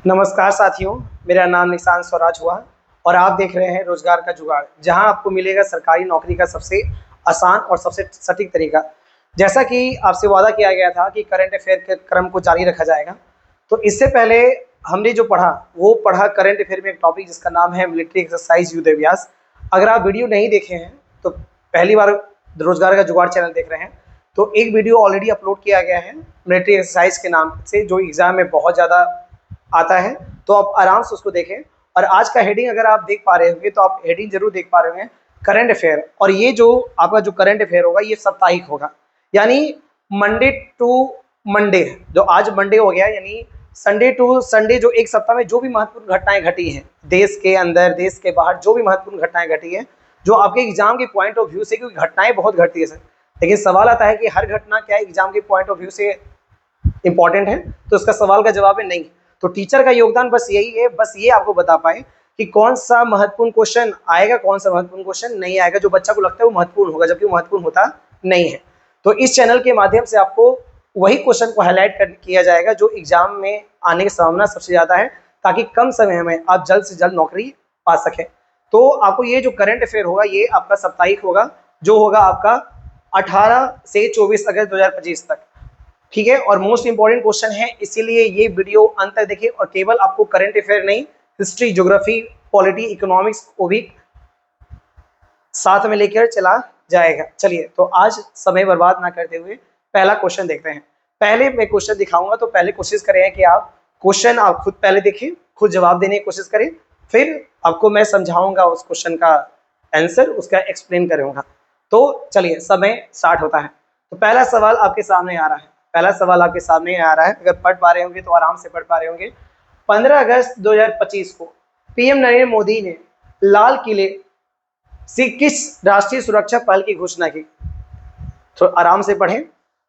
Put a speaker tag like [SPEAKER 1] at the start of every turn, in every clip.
[SPEAKER 1] नमस्कार साथियों, मेरा नाम निशान स्वराज हुआ और आप देख रहे हैं रोजगार का जुगाड़, जहां आपको मिलेगा सरकारी नौकरी का सबसे आसान और सबसे सटीक तरीका। जैसा कि आपसे वादा किया गया था कि करंट अफेयर के क्रम को जारी रखा जाएगा, तो इससे पहले हमने जो पढ़ा करंट अफेयर में एक टॉपिक जिसका नाम है मिलिट्री एक्सरसाइज युद्ध अभ्यास। अगर आप वीडियो नहीं देखे हैं तो पहली बार रोजगार का जुगाड़ चैनल देख रहे हैं तो एक वीडियो ऑलरेडी अपलोड किया गया है मिलिट्री एक्सरसाइज के नाम से, जो एग्जाम में बहुत ज़्यादा आता है, तो आप आराम से उसको देखें। और आज का हेडिंग अगर आप देख पा रहे होंगे तो आप हेडिंग जरूर देख पा रहे होंगे, करंट अफेयर। और ये जो आपका जो करंट अफेयर होगा ये साप्ताहिक होगा, यानी मंडे टू मंडे। जो आज मंडे हो गया यानी संडे टू संडे, जो एक सप्ताह में जो भी महत्वपूर्ण घटनाएं घटी हैं देश के अंदर देश के बाहर, जो भी महत्वपूर्ण घटनाएं घटी हैं जो आपके एग्जाम के पॉइंट ऑफ व्यू से, क्योंकि घटनाएं बहुत घटती है सर, लेकिन सवाल आता है कि हर घटना क्या एग्जाम के पॉइंट ऑफ व्यू से इंपॉर्टेंट है, तो इसका सवाल का जवाब है नहीं। तो टीचर का योगदान बस यही है, बस ये आपको बता पाए कि कौन सा महत्वपूर्ण क्वेश्चन आएगा, कौन सा महत्वपूर्ण क्वेश्चन नहीं आएगा, जो बच्चा को लगता है वो महत्वपूर्ण होगा जबकि वो महत्वपूर्ण होता नहीं है। तो इस चैनल के माध्यम से आपको वही क्वेश्चन को हाईलाइट किया जाएगा जो एग्जाम में आने की संभावना सबसे ज्यादा है, ताकि कम समय में आप जल्द से जल्द नौकरी पा सकें। तो आपको ये जो करंट अफेयर होगा ये आपका साप्ताहिक होगा, जो होगा आपका 18 से 24 अगस्त 2025 तक, ठीक है। और मोस्ट इंपॉर्टेंट क्वेश्चन है, इसीलिए ये वीडियो अंत तक देखिए। और केवल आपको करंट अफेयर नहीं, हिस्ट्री, ज्योग्राफी, पॉलिटी, इकोनॉमिक्स को भी साथ में लेकर चला जाएगा। चलिए, तो आज समय बर्बाद ना करते हुए पहला क्वेश्चन देखते हैं। पहले मैं क्वेश्चन दिखाऊंगा, तो पहले कोशिश करें कि आप क्वेश्चन आप खुद पहले देखें, खुद जवाब देने की कोशिश करें, फिर आपको मैं समझाऊंगा उस क्वेश्चन का आंसर, उसका एक्सप्लेन करूंगा। तो चलिए, समय स्टार्ट होता है। तो पहला सवाल आपके सामने आ रहा है, अगर पढ़ पा रहे होंगे तो आराम से पढ़ पा रहे होंगे। 15 अगस्त 2025 को पीएम नरेंद्र मोदी ने लाल किले से किस राष्ट्रीय सुरक्षा पहल की घोषणा की? तो आराम से पढ़ें,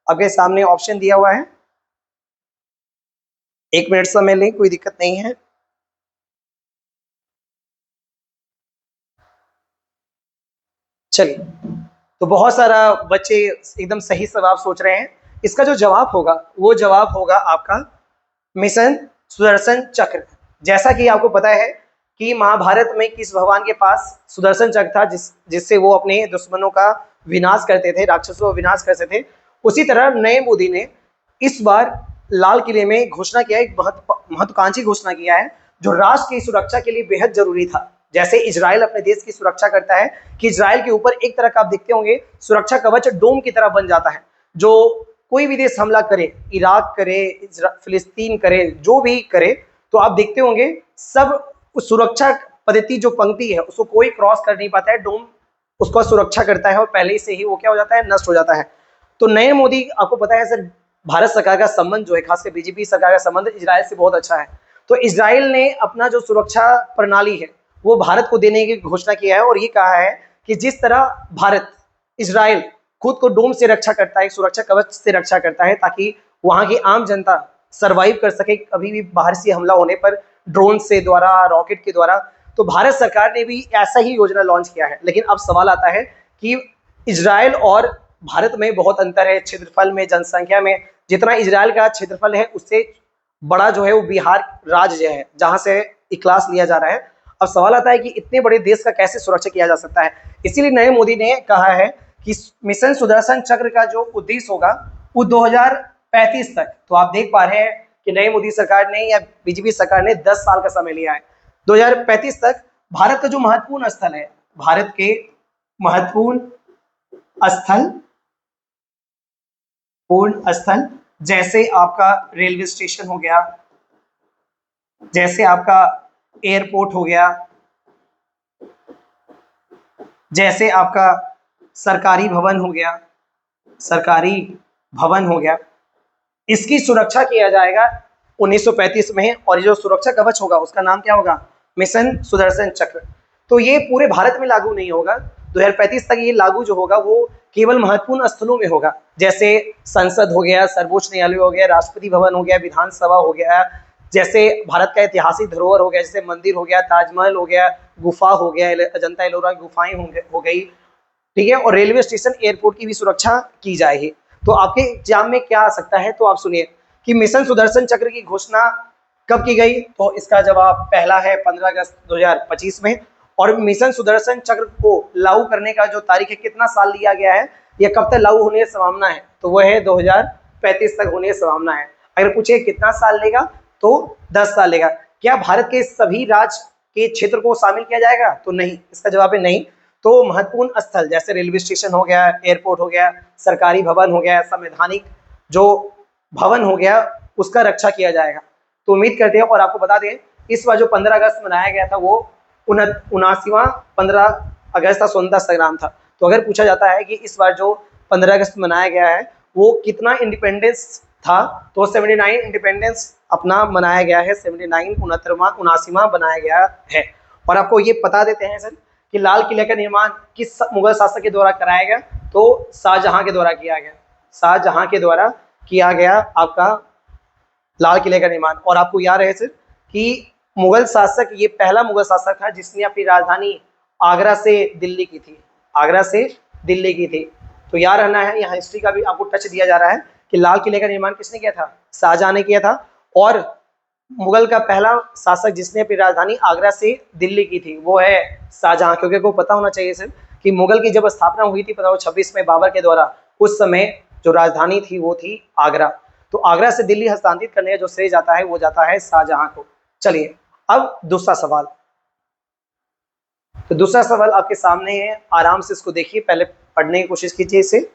[SPEAKER 1] आपके सामने ऑप्शन दिया हुआ है, 1 मिनट समय लें, कोई दिक्कत नहीं है। चलिए, तो बहुत सारा बच्चे एकदम सही जवाब सोच रहे हैं। इसका जो जवाब होगा वो जवाब होगा आपका मिशन सुदर्शन चक्र। जैसा कि आपको पता है कि महाभारत में किस भगवान के पास सुदर्शन चक्र था जिससे वो अपने दुश्मनों का विनाश करते थे, राक्षसों का विनाश करते थे। उसी तरह नए मोदी ने इस बार लाल किले में घोषणा किया, एक महत्वाकांक्षी घोषणा किया है जो राष्ट्र की सुरक्षा के लिए बेहद जरूरी था। जैसे इजराइल अपने देश की सुरक्षा करता है कि इजराइल के ऊपर एक तरह का आप देखते होंगे सुरक्षा कवच डोम की तरह बन जाता है, जो कोई भी देश हमला करे, इराक करे, फिलिस्तीन करे, जो भी करे, तो आप देखते होंगे सब उस सुरक्षा पद्धति जो पंक्ति है उसको कोई क्रॉस कर नहीं पाता है, डोम उसको सुरक्षा करता है और पहले से ही वो क्या हो जाता है, नष्ट हो जाता है। तो नए मोदी, आपको पता है सर, भारत सरकार का संबंध जो है, खासकर बीजेपी सरकार का संबंध इजराइल से बहुत अच्छा है। तो इजराइल ने अपना जो सुरक्षा प्रणाली है वो भारत को देने की घोषणा किया है और ये कहा है कि जिस तरह भारत, इजराइल खुद को डोम से रक्षा करता है, सुरक्षा कवच से रक्षा करता है, ताकि वहां की आम जनता सरवाइव कर सके कभी भी बाहर से हमला होने पर, ड्रोन से द्वारा, रॉकेट के द्वारा। तो भारत सरकार ने भी ऐसा ही योजना लॉन्च किया है। लेकिन अब सवाल आता है कि इजराइल और भारत में बहुत अंतर है, क्षेत्रफल में, जनसंख्या में। जितना इजराइल का क्षेत्रफल है उससे बड़ा जो है वो बिहार राज्य है जहां से क्लास लिया जा रहा है। अब सवाल आता है कि इतने बड़े देश का कैसे सुरक्षा किया जा सकता है। इसीलिए नरेंद्र मोदी ने कहा है कि मिशन सुदर्शन चक्र का जो उद्देश्य होगा वो 2035 तक, तो आप देख पा रहे हैं कि नई मोदी सरकार ने या बीजेपी सरकार ने 10 साल का समय लिया है। 2035 तक भारत का जो महत्वपूर्ण स्थल है, भारत के महत्वपूर्ण स्थल जैसे आपका रेलवे स्टेशन हो गया, जैसे आपका एयरपोर्ट हो गया, जैसे आपका सरकारी भवन हो गया, इसकी सुरक्षा किया जाएगा 1935 में। और जो सुरक्षा कवच होगा उसका नाम क्या होगा, मिशन सुदर्शन चक्र। तो ये पूरे भारत में लागू नहीं होगा, 2035 तक ये लागू जो होगा वो केवल महत्वपूर्ण स्थलों में होगा, जैसे संसद हो गया, सर्वोच्च न्यायालय हो गया, राष्ट्रपति भवन हो गया, विधानसभा हो गया, जैसे भारत का ऐतिहासिक धरोहर हो गया, जैसे मंदिर हो गया, ताजमहल हो गया, गुफा हो गया, अजंता एलोरा की गुफाएं हो गई, ठीक है। और रेलवे स्टेशन, एयरपोर्ट की भी सुरक्षा की जाएगी। तो आपके एग्जाम में क्या आ सकता है, तो आप सुनिए कि मिशन सुदर्शन चक्र की घोषणा कब की गई? तो इसका जवाब पहला है 15 अगस्त 2025 में। और मिशन सुदर्शन चक्र को लागू करने का जो तारीख है, कितना साल लिया गया है, यह कब तक लागू होने की संभावना है? तो वह है 2035 तक होने की संभावना है। अगर पूछे कितना साल लेगा, तो 10 साल लेगा। क्या भारत के सभी राज्य के क्षेत्र को शामिल किया जाएगा? तो नहीं, इसका जवाब है नहीं। तो महत्वपूर्ण स्थल जैसे रेलवे स्टेशन हो गया, एयरपोर्ट हो गया, सरकारी भवन हो गया, संवैधानिक जो भवन हो गया, उसका रक्षा किया जाएगा। तो उम्मीद करते हैं और आपको बता दें, इस बार जो 15 अगस्त मनाया गया था वो 79वां 15 अगस्त का स्वतंत्रता संग्राम था। तो अगर पूछा जाता है कि इस बार जो 15 अगस्त मनाया गया है वो कितना इंडिपेंडेंस था, तो 79 इंडिपेंडेंस अपना मनाया गया है। 79 79वां बनाया गया है। और आपको ये बता देते हैं सर कि लाल किले का निर्माण किस मुगल शासक के द्वारा कराया गया? तो शाहजहां के द्वारा किया गया। शाहजहां के द्वारा किया गया आपका लाल किले का निर्माण। और आपको याद है सर कि मुगल शासक, ये पहला मुगल शासक था जिसने अपनी राजधानी आगरा से दिल्ली की थी। आगरा से दिल्ली की थी। तो याद रहना है, यहाँ हिस्ट्री का भी आपको टच दिया जा रहा है कि लाल किले का निर्माण किसने किया था? शाहजहां ने किया था। और मुगल का पहला शासक जिसने अपनी राजधानी आगरा से दिल्ली की थी वो है शाहजहां। क्योंकि आपको पता होना चाहिए सर कि मुगल की जब स्थापना हुई थी 1526 में बाबर के द्वारा, उस समय जो राजधानी थी वो थी आगरा। तो आगरा से दिल्ली हस्तांतरित करने का जो श्रेय जाता है वो जाता है शाहजहां को। चलिए अब दूसरा सवाल। तो दूसरा सवाल आपके सामने है, आराम से इसको देखिए, पहले पढ़ने की कोशिश कीजिए इसे।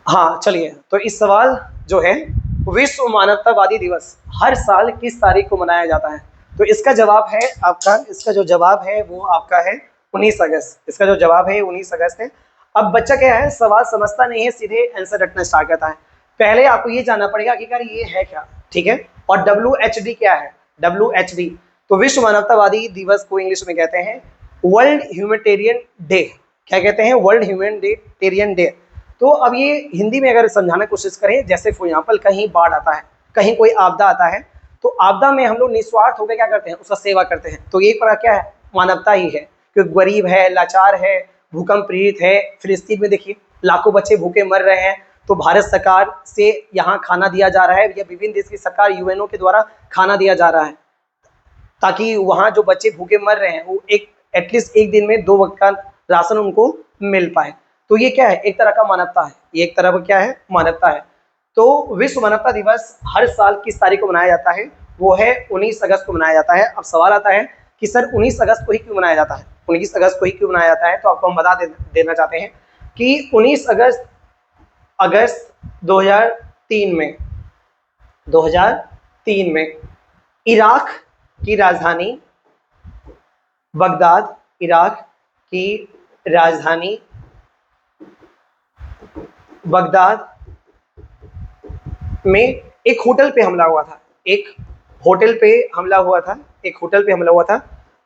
[SPEAKER 1] हाँ चलिए, तो इस सवाल जो है, विश्व मानवतावादी दिवस हर साल किस तारीख को मनाया जाता है? तो इसका जवाब है आपका, इसका जो जवाब है वो आपका है 19 अगस्त। इसका जो जवाब है 19 अगस्त है। अब बच्चा क्या है, सवाल समझता नहीं है, सीधे आंसर रटना स्टार्ट करता है। पहले आपको ये जानना पड़ेगा कि यार ये है क्या, ठीक है। और WHD क्या है? WHD तो विश्व मानवतावादी दिवस को इंग्लिश में कहते हैं वर्ल्ड ह्यूमैनिटेरियन डे। क्या कहते हैं? World humanitarian day. तो अब ये हिंदी में अगर समझाने की कोशिश करें, जैसे फॉर एग्जाम्पल कहीं बाढ़ आता है, कहीं कोई आपदा आता है, तो आपदा में हम लोग निस्वार्थ होकर क्या करते हैं? उसका सेवा करते हैं। तो ये एक प्रकार क्या है? मानवता ही है। क्योंकि गरीब है, लाचार है, भूकंप पीड़ित है। फिलिस्तीन में देखिए लाखों बच्चे भूखे मर रहे हैं, तो भारत सरकार से यहाँ खाना दिया जा रहा है, या विभिन्न देश की सरकार यूएनओ के द्वारा खाना दिया जा रहा है, ताकि वहाँ जो बच्चे भूखे मर रहे हैं वो एक एटलीस्ट एक दिन में 2 वक्त का राशन उनको मिल पाए। तो ये क्या है? एक तरह का मानवता है। ये एक तरह का क्या है? मानवता है। तो विश्व मानवता दिवस हर साल किस तारीख को मनाया जाता है? वो है 19 अगस्त को मनाया जाता है। अब सवाल आता है कि सर 19 अगस्त को ही क्यों मनाया जाता है? 19 अगस्त को ही क्यों मनाया जाता है? तो आपको हम बता देना चाहते हैं कि 19 अगस्त 2003 में इराक की राजधानी बगदाद, इराक की राजधानी बगदाद में एक होटल पे हमला हुआ था। एक होटल पे हमला हुआ था। एक होटल पे हमला हुआ था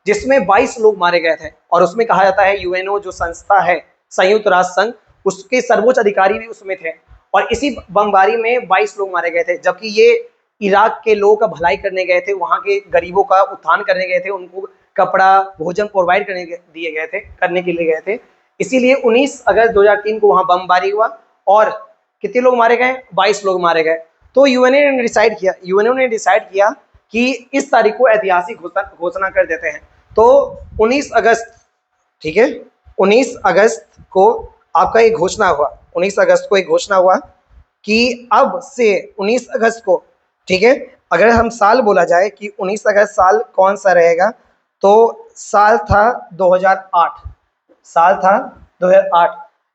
[SPEAKER 1] जिसमें 22 लोग मारे गए थे। और उसमें कहा जाता है यूएनओ जो संस्था है, संयुक्त राष्ट्र संघ, उसके सर्वोच्च अधिकारी भी उसमें थे। और इसी बमबारी में 22 लोग मारे गए थे। जबकि ये इराक के लोगों का भलाई करने गए थे, वहाँ के गरीबों का उत्थान करने गए थे, उनको कपड़ा भोजन प्रोवाइड करने के लिए गए थे। इसीलिए 19 अगस्त 2003 को वहाँ बमबारी हुआ और कितने लोग मारे गए? 22 लोग मारे गए। तो यूएनओ ने डिसाइड किया कि इस तारीख को ऐतिहासिक घोषणा कर देते हैं। तो 19 अगस्त, ठीक है, 19 अगस्त को आपका एक घोषणा हुआ। 19 अगस्त को एक घोषणा हुआ कि अब से 19 अगस्त को, ठीक है, अगर हम साल बोला जाए कि 19 अगस्त साल कौन सा रहेगा, तो साल था 2008। साल था 2008।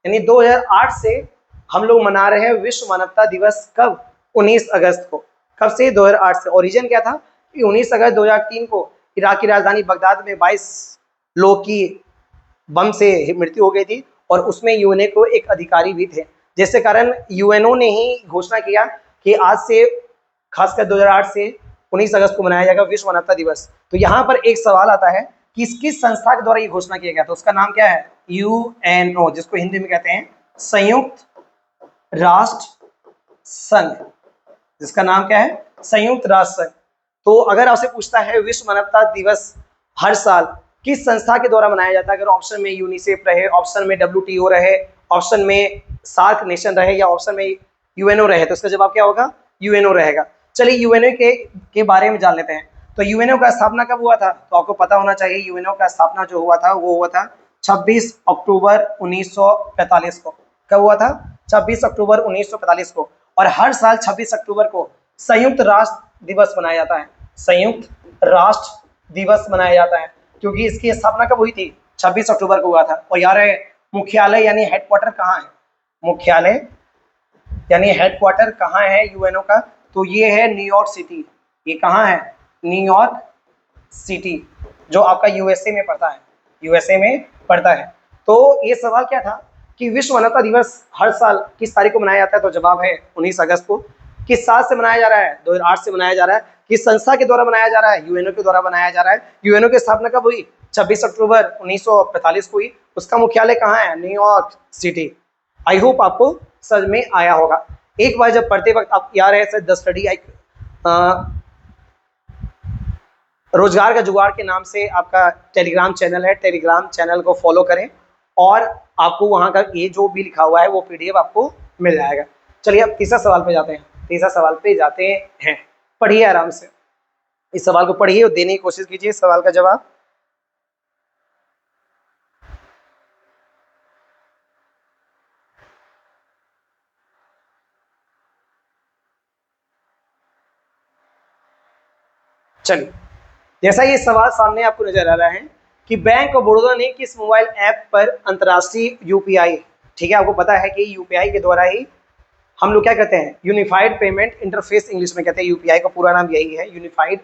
[SPEAKER 1] यानी 2008 से हम लोग मना रहे हैं विश्व मानवता दिवस। कब? 19 अगस्त को। कब से? 2008 से। ओरिजिन क्या था कि 19 अगस्त 2003 को इराक की राजधानी बगदाद में 22 लोग की बम से मृत्यु हो गई थी और उसमें यूएनओ को एक अधिकारी भी थे, जिसके कारण यूएनओ ने ही घोषणा किया कि आज से, खासकर 2008 से 19 अगस्त को मनाया जाएगा विश्व मानवता दिवस। तो यहाँ पर एक सवाल आता है कि किस संस्था के द्वारा ये घोषणा किया गया? तो उसका नाम क्या है? यूएनओ, जिसको हिंदी में कहते हैं संयुक्त राष्ट्र संघ। जिसका नाम क्या है? संयुक्त राष्ट्र संघ। तो अगर आपसे पूछता है विश्व मानवता दिवस हर साल किस संस्था के द्वारा मनाया जाता है, अगर ऑप्शन में यूनिसेफ रहे, ऑप्शन में WTO रहे, ऑप्शन में सार्क नेशन रहे या ऑप्शन में यूएनओ रहे, तो इसका जवाब क्या होगा? यूएनओ रहेगा। चलिए यूएनओ के बारे में जान लेते हैं। तो यूएनओ का स्थापना कब हुआ था? तो आपको पता होना चाहिए, यूएनओ का स्थापना जो हुआ था वो हुआ था 26 अक्टूबर 1945 को। कब हुआ था? 26 अक्टूबर 1945 को। और हर साल 26 अक्टूबर को संयुक्त राष्ट्र दिवस मनाया जाता है। संयुक्त राष्ट्र दिवस मनाया जाता है क्योंकि इसकी स्थापना कब हुई थी? 26 अक्टूबर को हुआ था। और यार मुख्यालय यानी हेडक्वार्टर कहाँ है? मुख्यालय यानी हेडक्वार्टर कहाँ है यूएनओ का? तो ये है न्यूयॉर्क सिटी। ये कहाँ है? न्यूयॉर्क सिटी, जो आपका यूएसए में पड़ता है। यूएसए में पड़ता है। तो ये सवाल क्या था कि विश्व मानवता दिवस हर साल किस तारीख को मनाया जाता है? तो जवाब है 19 अगस्त को। किस साल से मनाया जा रहा है? 2008 से मनाया जा रहा है। किस संस्था के द्वारा मनाया जा रहा है? यूएनओ के द्वारा मनाया जा रहा है। यूएनओ की स्थापना कब हुई? 26 अक्टूबर 1945 को हुई। उसका मुख्यालय कहाँ है? New York city. आई होप आपको समझ में आया होगा। एक बार जब पढ़ते वक्त आप याद है द स्टडी रोजगार का जुगाड़ के नाम से आपका टेलीग्राम चैनल है, टेलीग्राम चैनल को फॉलो करें और आपको वहाँ का ये जो भी लिखा हुआ है वो PDF आपको मिल जाएगा। चलिए अब तीसरा सवाल पे जाते हैं। तीसरा सवाल पे जाते हैं। पढ़िए आराम से, इस सवाल को पढ़िए और देने की कोशिश कीजिए सवाल का जवाब। चलिए, जैसा ये सवाल सामने आपको नजर आ रहा है कि बैंक ऑफ बड़ौदा ने किस मोबाइल ऐप पर अंतर्राष्ट्रीय यूपीआई, ठीक है, आपको पता है कि यूपीआई के द्वारा ही हम लोग क्या कहते हैं? यूनिफाइड पेमेंट इंटरफेस इंग्लिश में कहते हैं। यूपीआई का पूरा नाम यही है, यूनिफाइड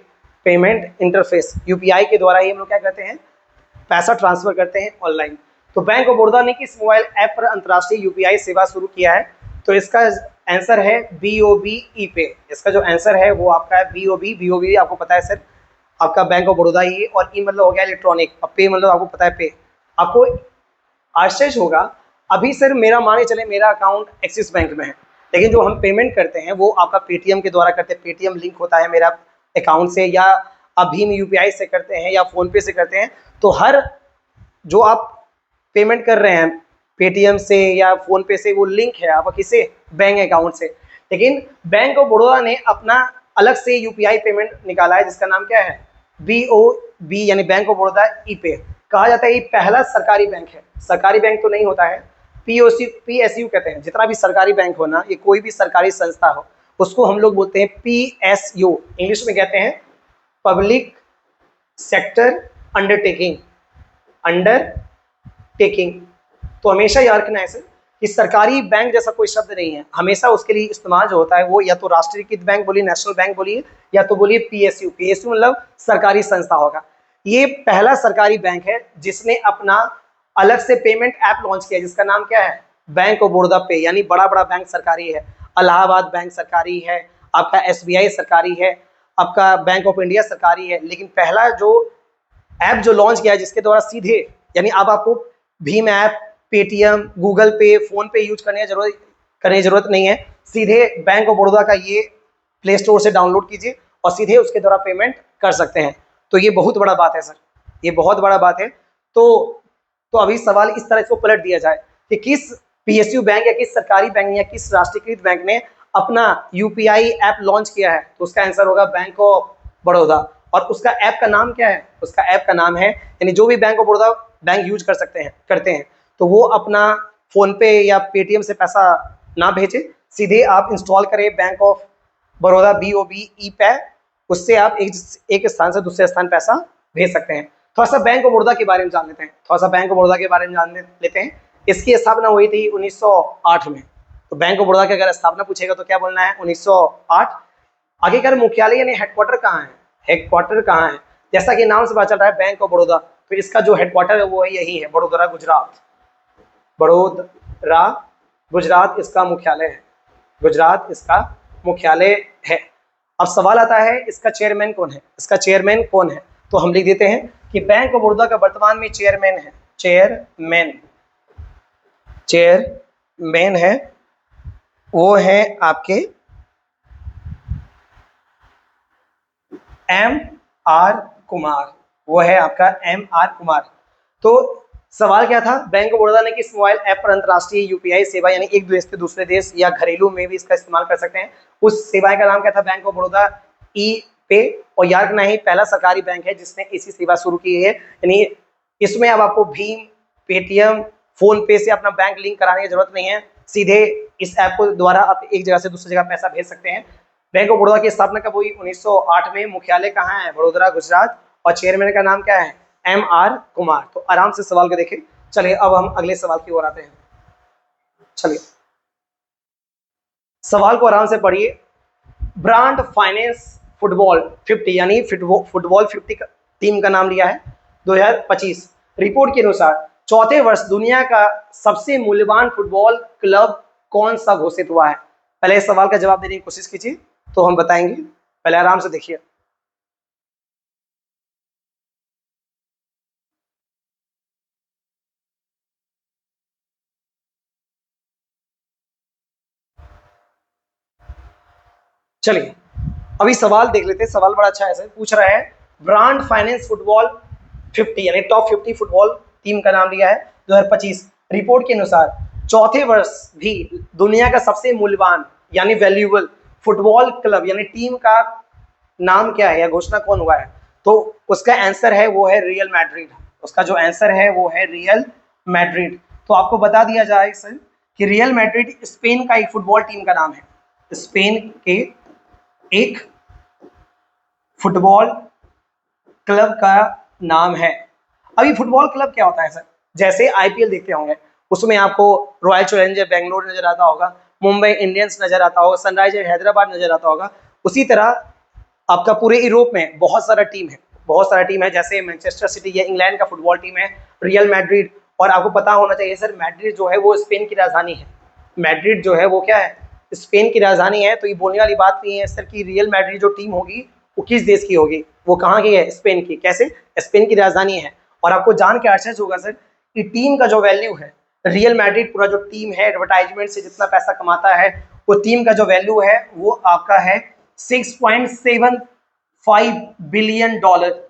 [SPEAKER 1] पेमेंट इंटरफेस। यूपीआई के द्वारा ही हम लोग क्या कहते हैं? पैसा ट्रांसफर करते हैं ऑनलाइन। तो बैंक ऑफ बड़ौदा ने किस मोबाइल ऐप पर अंतर्राष्ट्रीय यूपीआई सेवा शुरू किया है? तो इसका आंसर है BOB ई पे। इसका जो आंसर है वो आपका है BOB। BOB आपको पता है सर, आपका बैंक ऑफ बड़ौदा ही है। और ई मतलब हो गया इलेक्ट्रॉनिक, और पे मतलब आपको पता है पे। आपको आश्चर्य होगा, अभी सर मेरा माने चले मेरा अकाउंट एक्सिस बैंक में है, लेकिन जो हम पेमेंट करते हैं वो आपका पेटीएम के द्वारा करते हैं। पेटीएम लिंक होता है मेरा अकाउंट से, या अभी में यूपीआई से करते हैं या फोन पे से करते हैं। तो हर जो आप पेमेंट कर रहे हैं पेटीएम से या फोन पे से, वो लिंक है आपका किसे? बैंक अकाउंट से। लेकिन बैंक ऑफ बड़ौदा ने अपना अलग से यूपीआई पेमेंट निकाला है जिसका नाम क्या है? BOB यानी बैंक ऑफ बड़ौदा ई पे। कहा जाता है ये पहला सरकारी बैंक है। सरकारी बैंक तो नहीं होता है, PSU कहते हैं। जितना भी सरकारी बैंक हो ना, ये कोई भी सरकारी संस्था हो, उसको हम लोग बोलते हैं PSU। इंग्लिश में कहते हैं पब्लिक सेक्टर अंडरटेकिंग। अंडरटेकिंग। तो हमेशा याद रखना है सर कि सरकारी बैंक जैसा कोई शब्द नहीं है। हमेशा उसके लिए इस्तेमाल जो होता है वो या तो राष्ट्रीयकृत बैंक बोलिए, नेशनल बैंक बोलिए, या तो बोलिए PSU। PSU मतलब सरकारी संस्था होगा। ये पहला सरकारी बैंक है जिसने अपना अलग से पेमेंट ऐप लॉन्च किया जिसका नाम क्या है? बैंक ऑफ बड़ौदा पे। यानी बड़ा बड़ा बैंक सरकारी है, इलाहाबाद बैंक सरकारी है, आपका SBI सरकारी है, आपका बैंक ऑफ इंडिया सरकारी है। लेकिन पहला जो ऐप जो लॉन्च किया है जिसके द्वारा सीधे, यानी अब आपको भीम ऐप, पेटीएम, गूगल पे, फोन पे यूज करने की जरूरत नहीं है। सीधे बैंक ऑफ बड़ौदा का ये प्ले स्टोर से डाउनलोड कीजिए और सीधे उसके द्वारा पेमेंट कर सकते हैं। तो ये बहुत बड़ा बात है सर, ये बहुत बड़ा बात है। तो अभी सवाल इस तरह इसको पलट दिया जाए कि किस PSU बैंक या किस सरकारी बैंक या किस राष्ट्रीयकृत बैंक ने अपना यूपीआई ऐप लॉन्च किया है, तो उसका आंसर होगा बैंक ऑफ बड़ौदा। और उसका ऐप का नाम क्या है? उसका ऐप का नाम है, यानी जो भी bank of Baroda bank use करते हैं तो वो अपना फोन पे या पेटीएम से पैसा ना भेजे, सीधे आप इंस्टॉल करें बैंक ऑफ बड़ौदा BOB ई पे। उससे आप एक स्थान से दूसरे स्थान पैसा भेज सकते हैं। थोड़ा सा बैंक ऑफ बड़ौदा के बारे में जान लेते हैं। थोड़ा सा बैंक ऑफ बड़ौदा के बारे में जान लेते हैं। इसकी स्थापना हुई थी 1908 में। तो बैंक ऑफ बड़ौदा की अगर स्थापना पूछेगा तो क्या बोलना है? 1908। आगे कर मुख्यालय यानी हेडक्वार्टर कहाँ है? हेडक्वार्टर कहाँ है? जैसा कि नाम से पता चल रहा है बैंक ऑफ बड़ौदा, तो इसका जो हेडक्वार्टर है वो यही है, बड़ोदरा गुजरात। बड़ोदरा गुजरात इसका मुख्यालय है। गुजरात इसका मुख्यालय है। अब सवाल आता है इसका चेयरमैन कौन है? इसका चेयरमैन कौन है? तो हम लिख देते हैं कि बैंक ऑफ बड़ौदा का वर्तमान में चेयरमैन है, चेयरमैन है वो है आपके एम आर कुमार, वो है आपका एम आर कुमार। तो सवाल क्या था, बैंक ऑफ बड़ौदा ने किस मोबाइल ऐप पर अंतरराष्ट्रीय यूपीआई सेवा यानी एक देश से दूसरे देश या घरेलू में भी इसका इस्तेमाल कर सकते हैं, उस सेवा का नाम क्या था, बैंक ऑफ बड़ौदा ई पे। और याद रखना ही पहला सरकारी बैंक है जिसने ऐसी सेवा शुरू की है, यानी इसमें अब आपको भीम, पेटीएम, फोन पे से अपना बैंक लिंक कराने की जरूरत नहीं है, सीधे इस ऐप को द्वारा आप एक जगह से दूसरी जगह पैसा भेज सकते हैं। बैंक ऑफ बड़ौदा की स्थापना कब हुई, 1908 में। मुख्यालय कहाँ है, वडोदरा गुजरात। और चेयरमैन का नाम क्या है, एम आर कुमार। तो आराम से सवाल को देखें। चलिए अब हम अगले सवाल की ओर आते हैं। चलिए सवाल को आराम से पढ़िए। ब्रांड फाइनेंस फुटबॉल 50 यानी फुटबॉल 50 का टीम का नाम लिया है 2025। रिपोर्ट के अनुसार चौथे वर्ष दुनिया का सबसे मूल्यवान फुटबॉल क्लब कौन सा घोषित हुआ है। पहले इस सवाल का जवाब देने की कोशिश कीजिए तो हम बताएंगे, पहले आराम से देखिए। चलिए अभी सवाल देख लेते हैं। सवाल बड़ा अच्छा है सर, पूछ रहा है ब्रांड फाइनेंस फुटबॉल 50 यानी टॉप 50 फुटबॉल टीम का नाम लिया है 2025। रिपोर्ट के अनुसार चौथे वर्ष भी दुनिया का सबसे मूल्यवान यानी वैल्यूएबल फुटबॉल क्लब यानी टीम का नाम क्या है या घोषणा कौन हुआ है। तो उसका आंसर है वो है रियल मैड्रिड। उसका जो आंसर है वो है रियल मैड्रिड। तो आपको बता दिया जाए सर कि रियल मैड्रिड स्पेन का एक फुटबॉल टीम का नाम है, स्पेन के एक फुटबॉल क्लब का नाम है। अभी फुटबॉल क्लब क्या होता है सर, जैसे आईपीएल देखते होंगे उसमें आपको रॉयल चैलेंजर बेंगलोर नजर आता होगा, मुंबई इंडियंस नजर आता होगा, सनराइजर हैदराबाद नजर आता होगा। उसी तरह आपका पूरे यूरोप में बहुत सारा टीम है, बहुत सारा टीम है। जैसे मैनचेस्टर सिटी या इंग्लैंड का फुटबॉल टीम है रियल मैड्रिड। और आपको पता होना चाहिए सर मैड्रिड जो है वो स्पेन की राजधानी है। मैड्रिड जो है वो क्या है, स्पेन की राजधानी है। तो ये बोलने वाली बात नहीं है सर कि रियल मैड्रिड जो टीम होगी वो किस देश की होगी, वो कहाँ की है, स्पेन की। कैसे, स्पेन की राजधानी है। और आपको जान के आश्चर्य होगा सर कि टीम का जो वैल्यू है, रियल मैड्रिड पूरा जो टीम है एडवर्टाइजमेंट से जितना पैसा कमाता है, वो टीम का जो वैल्यू है वो आपका है 6.75 बिलियन डॉलर।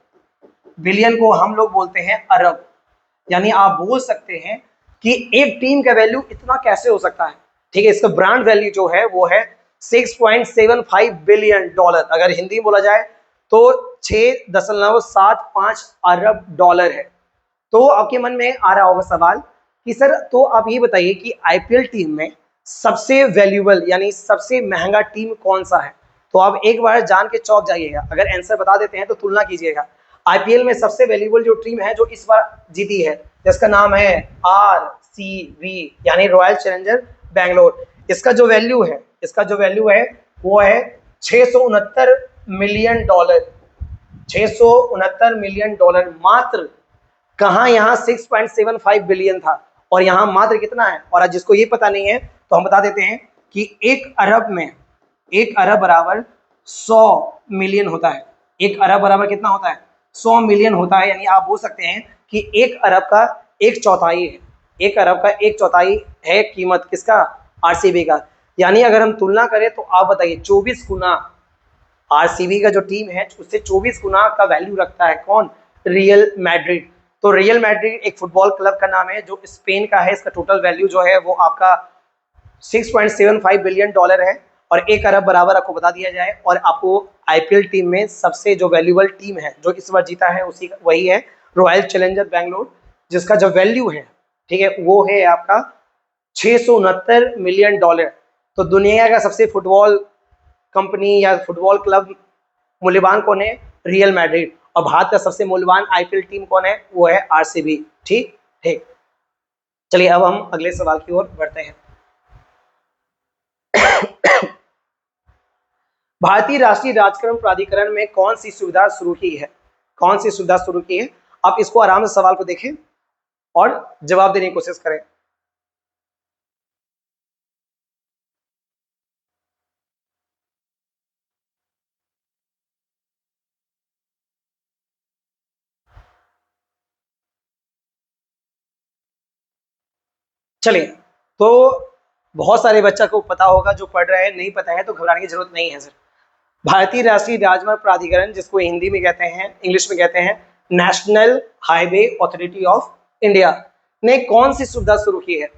[SPEAKER 1] बिलियन को हम लोग बोलते हैं अरब। यानी आप बोल सकते हैं कि एक टीम का वैल्यू इतना कैसे हो सकता है। ठीक है, इसका ब्रांड वैल्यू जो है वो है 6.75 बिलियन डॉलर। अगर हिंदी में बोला जाए तो 6.75 अरब डॉलर है। तो आपके मन में आ रहा होगा सवाल कि सर तो आप ये बताइए कि आईपीएल टीम में सबसे वैल्यूएबल यानी सबसे महंगा टीम कौन सा है। तो आप एक बार जान के चौंक जाइएगा, अगर आंसर बता देते हैं तो तुलना कीजिएगा। आईपीएल में सबसे वैल्यूएबल जो टीम है जो इस बार जीती है जिसका नाम है आरसीबी यानी रॉयल चैलेंजर बैंगलोर। इसका जो वैल्यू है, इसका जो वैल्यू है वो है 669 मिलियन डॉलर। 669 मिलियन डॉलर मात्र। कहाँ, यहाँ 6.75 बिलियन था और यहाँ मात्र कितना है। और जिसको ये पता नहीं है तो हम बता देते हैं कि एक अरब में, एक अरब बराबर 100 मिलियन होता है। एक अरब बराबर कितना होता है, 100 मिलियन होता है। यानी आप बोल सकते हैं कि एक अरब का एक चौथाई है, एक अरब का एक चौथाई है कीमत किसका, आरसीबी का। यानी अगर हम तुलना करें तो आप बताइए 24 गुना आरसीबी का जो टीम है उससे 24 गुना का वैल्यू रखता है कौन, रियल मैड्रिड। तो रियल मैड्रिड एक फुटबॉल क्लब का नाम है जो स्पेन का है। इसका टोटल वैल्यू जो है वो आपका 6.75 बिलियन डॉलर है। और एक अरब बराबर आपको बता दिया जाए। और आपको आईपीएल टीम में सबसे जो वैल्यूएबल टीम है जो इस बार जीता है उसी वही है रॉयल चैलेंजर बैंगलोर, जिसका जो वैल्यू है ठीक है वो है आपका 669 मिलियन डॉलर। तो दुनिया का सबसे फुटबॉल कंपनी या फुटबॉल क्लब मूल्यवान कौन है, रियल मैड्रिड। और भारत का सबसे मूल्यवान आईपीएल टीम कौन है, वो है आरसीबी। ठीक ठीक। चलिए अब हम अगले सवाल की ओर बढ़ते हैं। भारतीय राष्ट्रीय राजक्रम प्राधिकरण में कौन सी सुविधा शुरू की है, कौन सी सुविधा शुरू की है। आप इसको आराम से सवाल को देखें और जवाब देने की कोशिश करें। चलिए तो बहुत सारे बच्चा को पता होगा, जो पढ़ रहे हैं नहीं पता है तो घबराने की जरूरत नहीं है सर। भारतीय राष्ट्रीय राजमार्ग प्राधिकरण, जिसको हिंदी में कहते हैं, इंग्लिश में कहते हैं national highway authority of India, ने कौन सी सुविधा शुरू की है?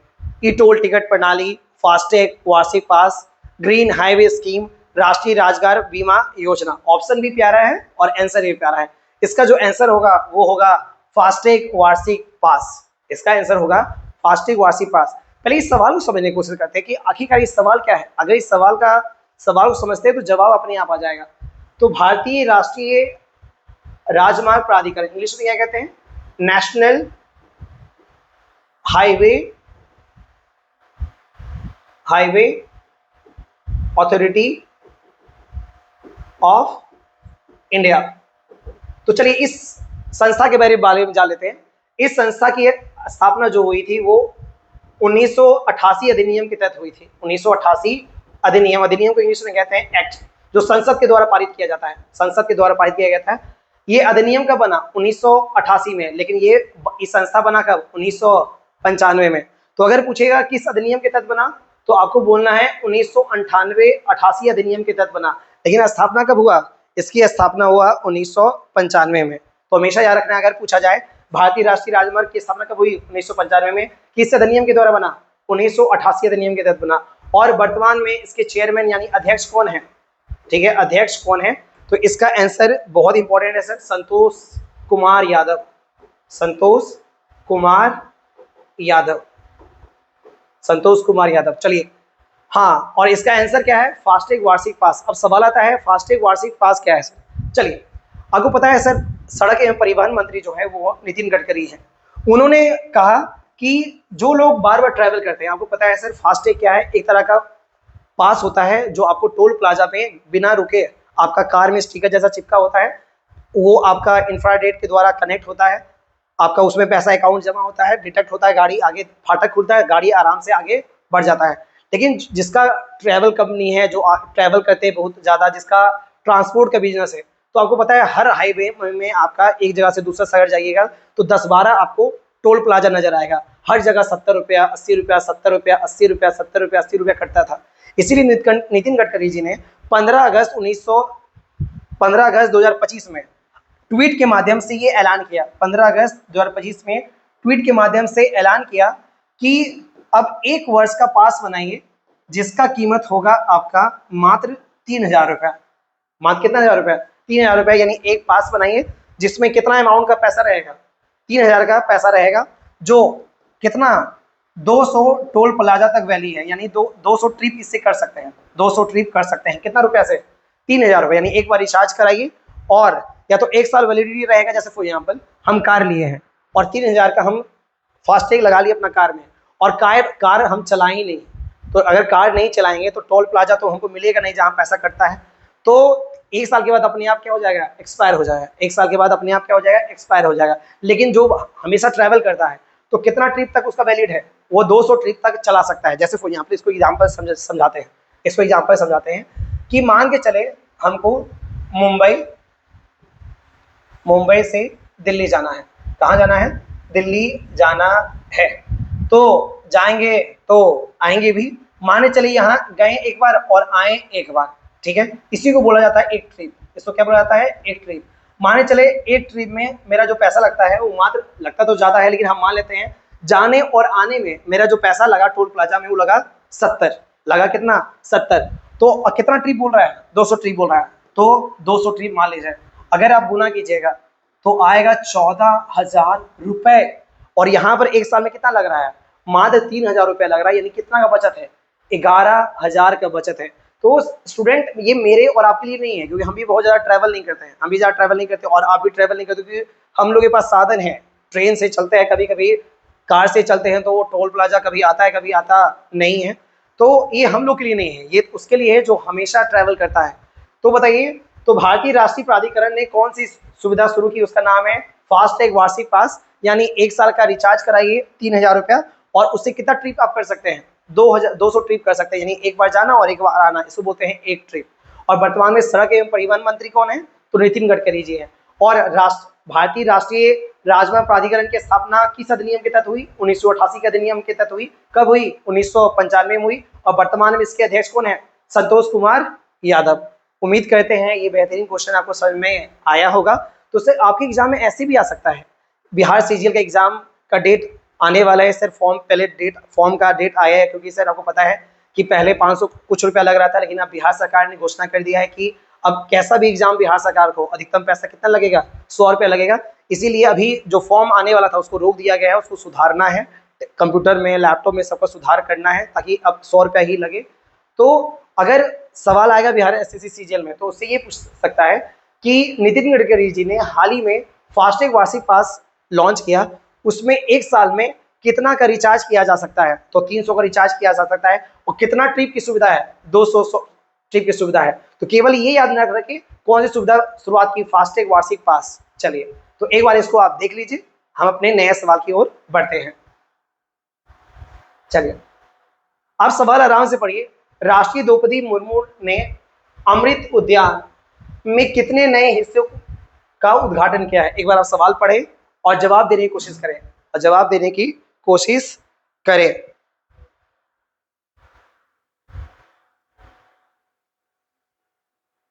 [SPEAKER 1] ई टोल टिकट प्रणाली, फास्टैग, वार्षिक पास, ग्रीन हाईवे स्कीम, राष्ट्रीय राजमार्ग बीमा योजना। ऑप्शन भी प्यारा है और आंसर भी प्यारा है। इसका जो आंसर होगा वो होगा फास्टैग वार्षिक पास। इसका आंसर होगा फास्टैग वार्षिक पास। पहले इस सवाल को समझने की कोशिश करते हैं कि आखिरकार इस सवाल क्या है। अगर इस सवाल को समझते हैं तो जवाब अपने आप आ जाएगा। तो भारतीय राष्ट्रीय राजमार्ग प्राधिकरण, इंग्लिश में क्या कहते हैं? National highway authority of India. तो चलिए इस संस्था के बारे में जान लेते हैं। इस संस्था की स्थापना जो हुई थी वो 1988 अधिनियम के तहत हुई थी। 1988 अधिनियम को इंग्लिश में कहते हैं एक्ट, जो संसद के द्वारा पारित किया जाता है। संसद के द्वारा पारित किया गया था। ये अधिनियम कब बना? 1988 में, लेकिन ये इस संस्था बना कब? 1995 में। तो अगर पूछेगा किस अधिनियम के तहत बना, तो आपको बोलना है 1998-88 अधिनियम के तहत बना। लेकिन स्थापना कब हुआ? इसकी स्थापना हुआ 1995 में। तो हमेशा याद रखना, अगर पूछा जाए भारतीय राष्ट्रीय राजमार्ग की स्थापना कब हुई? 1995 में। किस अधिनियम के द्वारा बना? 1988 अधिनियम के तहत बना। और वर्तमान में इसके चेयरमैन यानी अध्यक्ष कौन है? ठीक है, अध्यक्ष कौन है? तो इसका आंसर बहुत इंपॉर्टेंट है सर, संतोष कुमार यादव। संतोष कुमार यादव। चलिए, हाँ, और इसका आंसर क्या है? फास्टैग वार्षिक पास। अब सवाल आता है फास्टैग वार्षिक पास क्या है सर? चलिए, आपको पता है सर, सड़क एवं परिवहन मंत्री जो है वो नितिन गडकरी है। उन्होंने कहा कि जो लोग बार बार ट्रैवल करते हैं, आपको पता है सर फास्टैग क्या है? एक तरह का पास होता है जो आपको टोल प्लाजा पे बिना रुके आपका कार में स्टिकर जैसा चिपका होता है, वो आपका इंफ्रारेड के द्वारा कनेक्ट होता है, आपका उसमें पैसा अकाउंट जमा होता है, डिटेक्ट होता है, गाड़ी आगे, फाटक खुलता है, गाड़ी आराम से आगे बढ़ जाता है। लेकिन जिसका ट्रैवल कंपनी है, जो ट्रैवल करते हैं बहुत ज़्यादा, जिसका ट्रांसपोर्ट का बिजनेस है, तो आपको पता है हर हाईवे में आपका एक जगह से दूसरा शहर जाइएगा तो 10-12 आपको टोल प्लाजा नजर आएगा। हर जगह 70 रुपया, 80 रुपया, 70 रुपया, 80 रुपया, 70 रुपया, 80 रुपया कटता था। इसीलिए नितिन गडकरी जी ने 15 अगस्त 2025 में ट्वीट के माध्यम से ये ऐलान किया। 15 अगस्त 2025 में ट्वीट के माध्यम से ऐलान किया कि अब 1 वर्ष का पास बनाइए जिसका कीमत होगा आपका मात्र 3000 रुपया। मात्र कितना? 1000 रुपया, 3000 रुपया। यानी एक पास बनाइए जिसमें कितना अमाउंट का पैसा रहेगा? 3000 का पैसा रहेगा, जो कितना 200 टोल प्लाजा तक वैली है, यानी 200 ट्रिप इससे कर सकते हैं। 200 ट्रिप कर सकते हैं कितना रुपया से? 3000 रुपये। यानी एक बार रिचार्ज कराइए, और या तो 1 साल वैलिडिटी रहेगा, जैसे फॉर एग्जाम्पल हम कार लिए हैं और 3000 का हम फास्टैग लगा लिए अपना कार में, और कार हम चलाएं ही नहीं, तो अगर कार नहीं चलाएंगे तो टोल प्लाजा तो हमको मिलेगा नहीं जहाँ पैसा कटता है। तो 1 साल के बाद अपने आप क्या हो जाएगा? एक्सपायर हो जाएगा। 1 साल के बाद अपने आप क्या हो जाएगा? एक्सपायर हो जाएगा। लेकिन जो हमेशा ट्रैवल करता है तो कितना ट्रिप तक उसका वैलिड है? वो 200 ट्रिप तक चला सकता है। जैसे फॉर एग्जाम्पल इसको एग्जाम्पल समझाते हैं कि मान के चले हमको मुंबई से दिल्ली जाना है। कहाँ जाना है? दिल्ली जाना है। तो जाएंगे तो आएंगे भी, माने चले यहाँ गए एक बार और आए एक बार, ठीक है, इसी को बोला जाता है एक ट्रिप। इसको क्या बोला जाता है? एक ट्रिप। माने चले एक ट्रिप में मेरा जो पैसा लगता है वो मात्र, लगता तो ज़्यादा है लेकिन हम मान लेते हैं जाने और आने में मेरा जो पैसा लगा टोल प्लाजा में वो लगा 70। लगा कितना? 70। तो कितना ट्रिप बोल रहा है? 200 ट्रिप बोल रहा है। तो 200 ट्रिप मान लीजिए, अगर आप गुना कीजिएगा तो आएगा 14,000 रुपए। और यहाँ पर 1 साल में कितना लग रहा है? मात्र 3000 रुपया लग रहा है। यानी कितना का बचत है? 11,000 का बचत है। तो स्टूडेंट, ये मेरे और आपके लिए नहीं है, क्योंकि हम भी बहुत ज़्यादा ट्रैवल नहीं करते हैं, हम भी ज़्यादा ट्रैवल नहीं करते और आप भी ट्रैवल नहीं करते, क्योंकि हम लोग के पास साधन है, ट्रेन से चलते हैं, कभी कभी कार से चलते हैं, तो वो टोल प्लाजा कभी आता है कभी आता नहीं है। तो ये हम लोग के लिए नहीं है, ये उसके लिए है जो हमेशा ट्रैवल करता है। तो बताइए, तो भारतीय राष्ट्रीय प्राधिकरण ने कौन सी सुविधा शुरू की? उसका नाम है फास्टैग वार्षिक पास। यानी 1 साल का रिचार्ज कराइए 3000 रुपया, और उससे कितना ट्रिप आप कर सकते हैं? 200 ट्रिप कर सकते हैं। यानी एक बार जाना और एक बार आना, इसको बोलते हैं एक ट्रिप। और वर्तमान में सड़क एवं परिवहन मंत्री कौन है? तो नितिन गडकरी जी हैं। और भारतीय राष्ट्रीय राजमार्ग प्राधिकरण की स्थापना किस अधिनियम के तहत हुई? 1988 के अधिनियम के तहत हुई। कब हुई? 1995 में हुई। और वर्तमान में इसके अध्यक्ष कौन है? संतोष कुमार यादव। उम्मीद करते हैं ये बेहतरीन क्वेश्चन आपको समझ में आया होगा। तो सर आपके एग्जाम में ऐसे भी आ सकता है, बिहार सीजीएल का एग्जाम का डेट आने वाला है सर, फॉर्म का डेट आया है, क्योंकि सर आपको पता है कि पहले 500 कुछ रुपया लग रहा था, लेकिन अब बिहार सरकार ने घोषणा कर दिया है कि अब कैसा भी एग्जाम बिहार सरकार को अधिकतम पैसा कितना लगेगा, 100 रुपया लगेगा। इसीलिए अभी जो फॉर्म आने वाला था उसको रोक दिया गया है, उसको सुधारना है, कंप्यूटर में लैपटॉप में सबका सुधार करना है ताकि अब 100 रुपया ही लगे। तो अगर सवाल आएगा बिहार एसएससी सीजीएल में तो उससे ये पूछ सकता है कि नितिन गडकरी जी ने हाल ही में फास्टैग वार्षिक पास लॉन्च किया, उसमें एक साल में कितना का रिचार्ज किया जा सकता है, तो 300 का रिचार्ज किया जा सकता है, और कितना ट्रिप की सुविधा है, 200 ट्रिप की सुविधा है। तो केवल ये याद न रखें कौन सी सुविधा शुरुआत की, फास्टैग वार्षिक पास। चलिए तो एक बार इसको आप देख लीजिए, हम अपने नए सवाल की ओर बढ़ते हैं। चलिए आप सवाल आराम से पढ़िए। राष्ट्रीय द्रौपदी मुर्मू ने अमृत उद्यान में कितने नए हिस्सों का उद्घाटन किया है? एक बार आप सवाल पढ़ें और जवाब देने की कोशिश करें, और जवाब देने की कोशिश करें।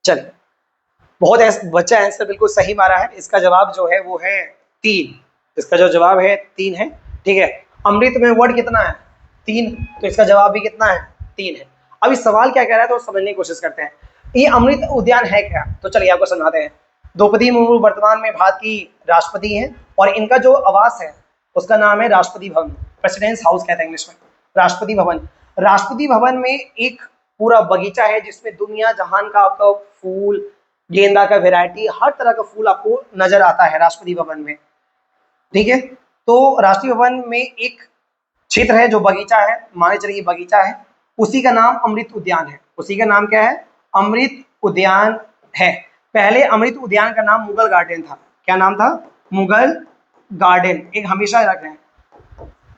[SPEAKER 1] चलिए बहुत बच्चा आंसर बिल्कुल सही मारा है, इसका जवाब जो है वो है 3। इसका जो जवाब है 3 है, ठीक है। अमृत में वर्ड कितना है? 3, तो इसका जवाब भी कितना है? 3 है। अब इस सवाल क्या कह रहा है तो समझने की कोशिश करते हैं। ये अमृत उद्यान है क्या? तो चलिए आपको समझाते हैं। द्रौपदी मुर्मू वर्तमान में भारत की राष्ट्रपति हैं, और इनका जो आवास है उसका नाम है राष्ट्रपति भवन, प्रेसिडेंस हाउस कहते हैं इंग्लिश में, राष्ट्रपति भवन। राष्ट्रपति भवन में एक पूरा बगीचा है जिसमें दुनिया जहान का आपका फूल, गेंदा का वैरायटी, हर तरह का फूल आपको नजर आता है राष्ट्रपति भवन में, ठीक है। तो राष्ट्रीय भवन में एक क्षेत्र है जो बगीचा है, माने चलिए बगीचा है, उसी का नाम अमृत उद्यान है। उसी का नाम क्या है? अमृत उद्यान है। पहले अमृत उद्यान का नाम मुगल गार्डन था। क्या नाम था? मुगल गार्डन। एक हमेशा रख रहे हैं,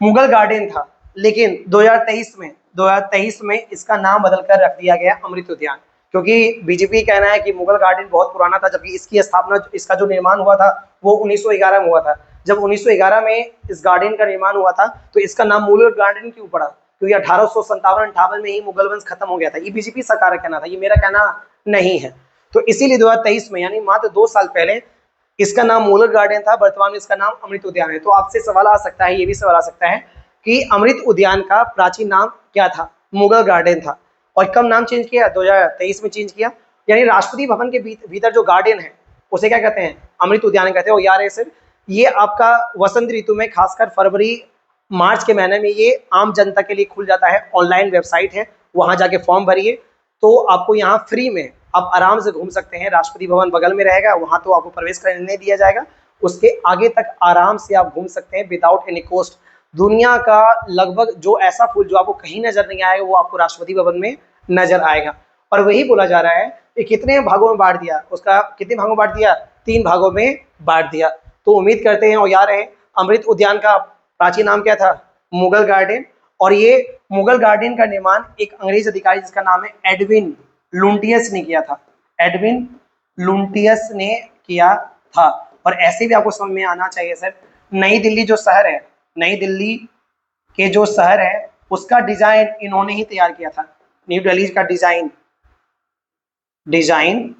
[SPEAKER 1] मुगल गार्डन था, लेकिन 2023 में इसका नाम बदलकर रख दिया गया अमृत उद्यान, क्योंकि बीजेपी कहना है कि मुगल गार्डन बहुत पुराना था, जबकि इसकी स्थापना, इसका जो निर्माण हुआ था वो 1911 में हुआ था। जब 1911 में इस गार्डन का निर्माण हुआ था तो इसका नाम मुगल गार्डन क्यों पड़ा? क्योंकि 1857-58 में ही मुगल वंश खत्म हो गया था। ये बीजेपी सरकार का कहना था, ये मेरा कहना नहीं है। तो इसीलिए 2023 में, यानी मात्र 2 साल पहले, इसका नाम मुगल गार्डन था, वर्तमान में इसका नाम अमृत उद्यान है। तो आपसे सवाल आ सकता है, ये भी सवाल आ सकता है कि अमृत उद्यान का प्राचीन नाम क्या था? मुगल गार्डन था। और कब नाम चेंज किया? 2023 में चेंज किया। यानी राष्ट्रपति भवन के भीतर जो गार्डन है उसे क्या कहते हैं? अमृत उद्यान कहते हैं। और यार सर, ये आपका वसंत ऋतु में, खासकर फरवरी मार्च के महीने में ये आम जनता के लिए खुल जाता है। ऑनलाइन वेबसाइट है, वहां जाके फॉर्म भरिए तो आपको यहाँ फ्री में आप आराम से घूम सकते हैं। राष्ट्रपति भवन बगल में रहेगा, वहां तो आपको प्रवेश करने नहीं दिया जाएगा, उसके आगे तक आराम से आप घूम सकते हैं विदाउट एनी कॉस्ट। दुनिया का लगभग जो ऐसा फूल जो आपको कहीं नजर नहीं आएगा वो आपको राष्ट्रपति भवन में नजर आएगा। और वही बोला जा रहा है कि कितने भागों में बांट दिया, उसका कितने भागों में बांट दिया? 3 भागों में बांट दिया। तो उम्मीद करते हैं और याद रहे, अमृत उद्यान का प्राचीन नाम क्या था? मुगल गार्डन। और ये मुगल गार्डन का निर्माण एक अंग्रेज अधिकारी जिसका नाम है एडविन लुटियंस ने किया था। एडविन लुटियंस ने किया था। और ऐसे भी आपको समझ में आना चाहिए सर, नई दिल्ली जो शहर है, नई दिल्ली के जो शहर है उसका डिजाइन इन्होंने ही तैयार किया था। न्यू दिल्ली का डिजाइन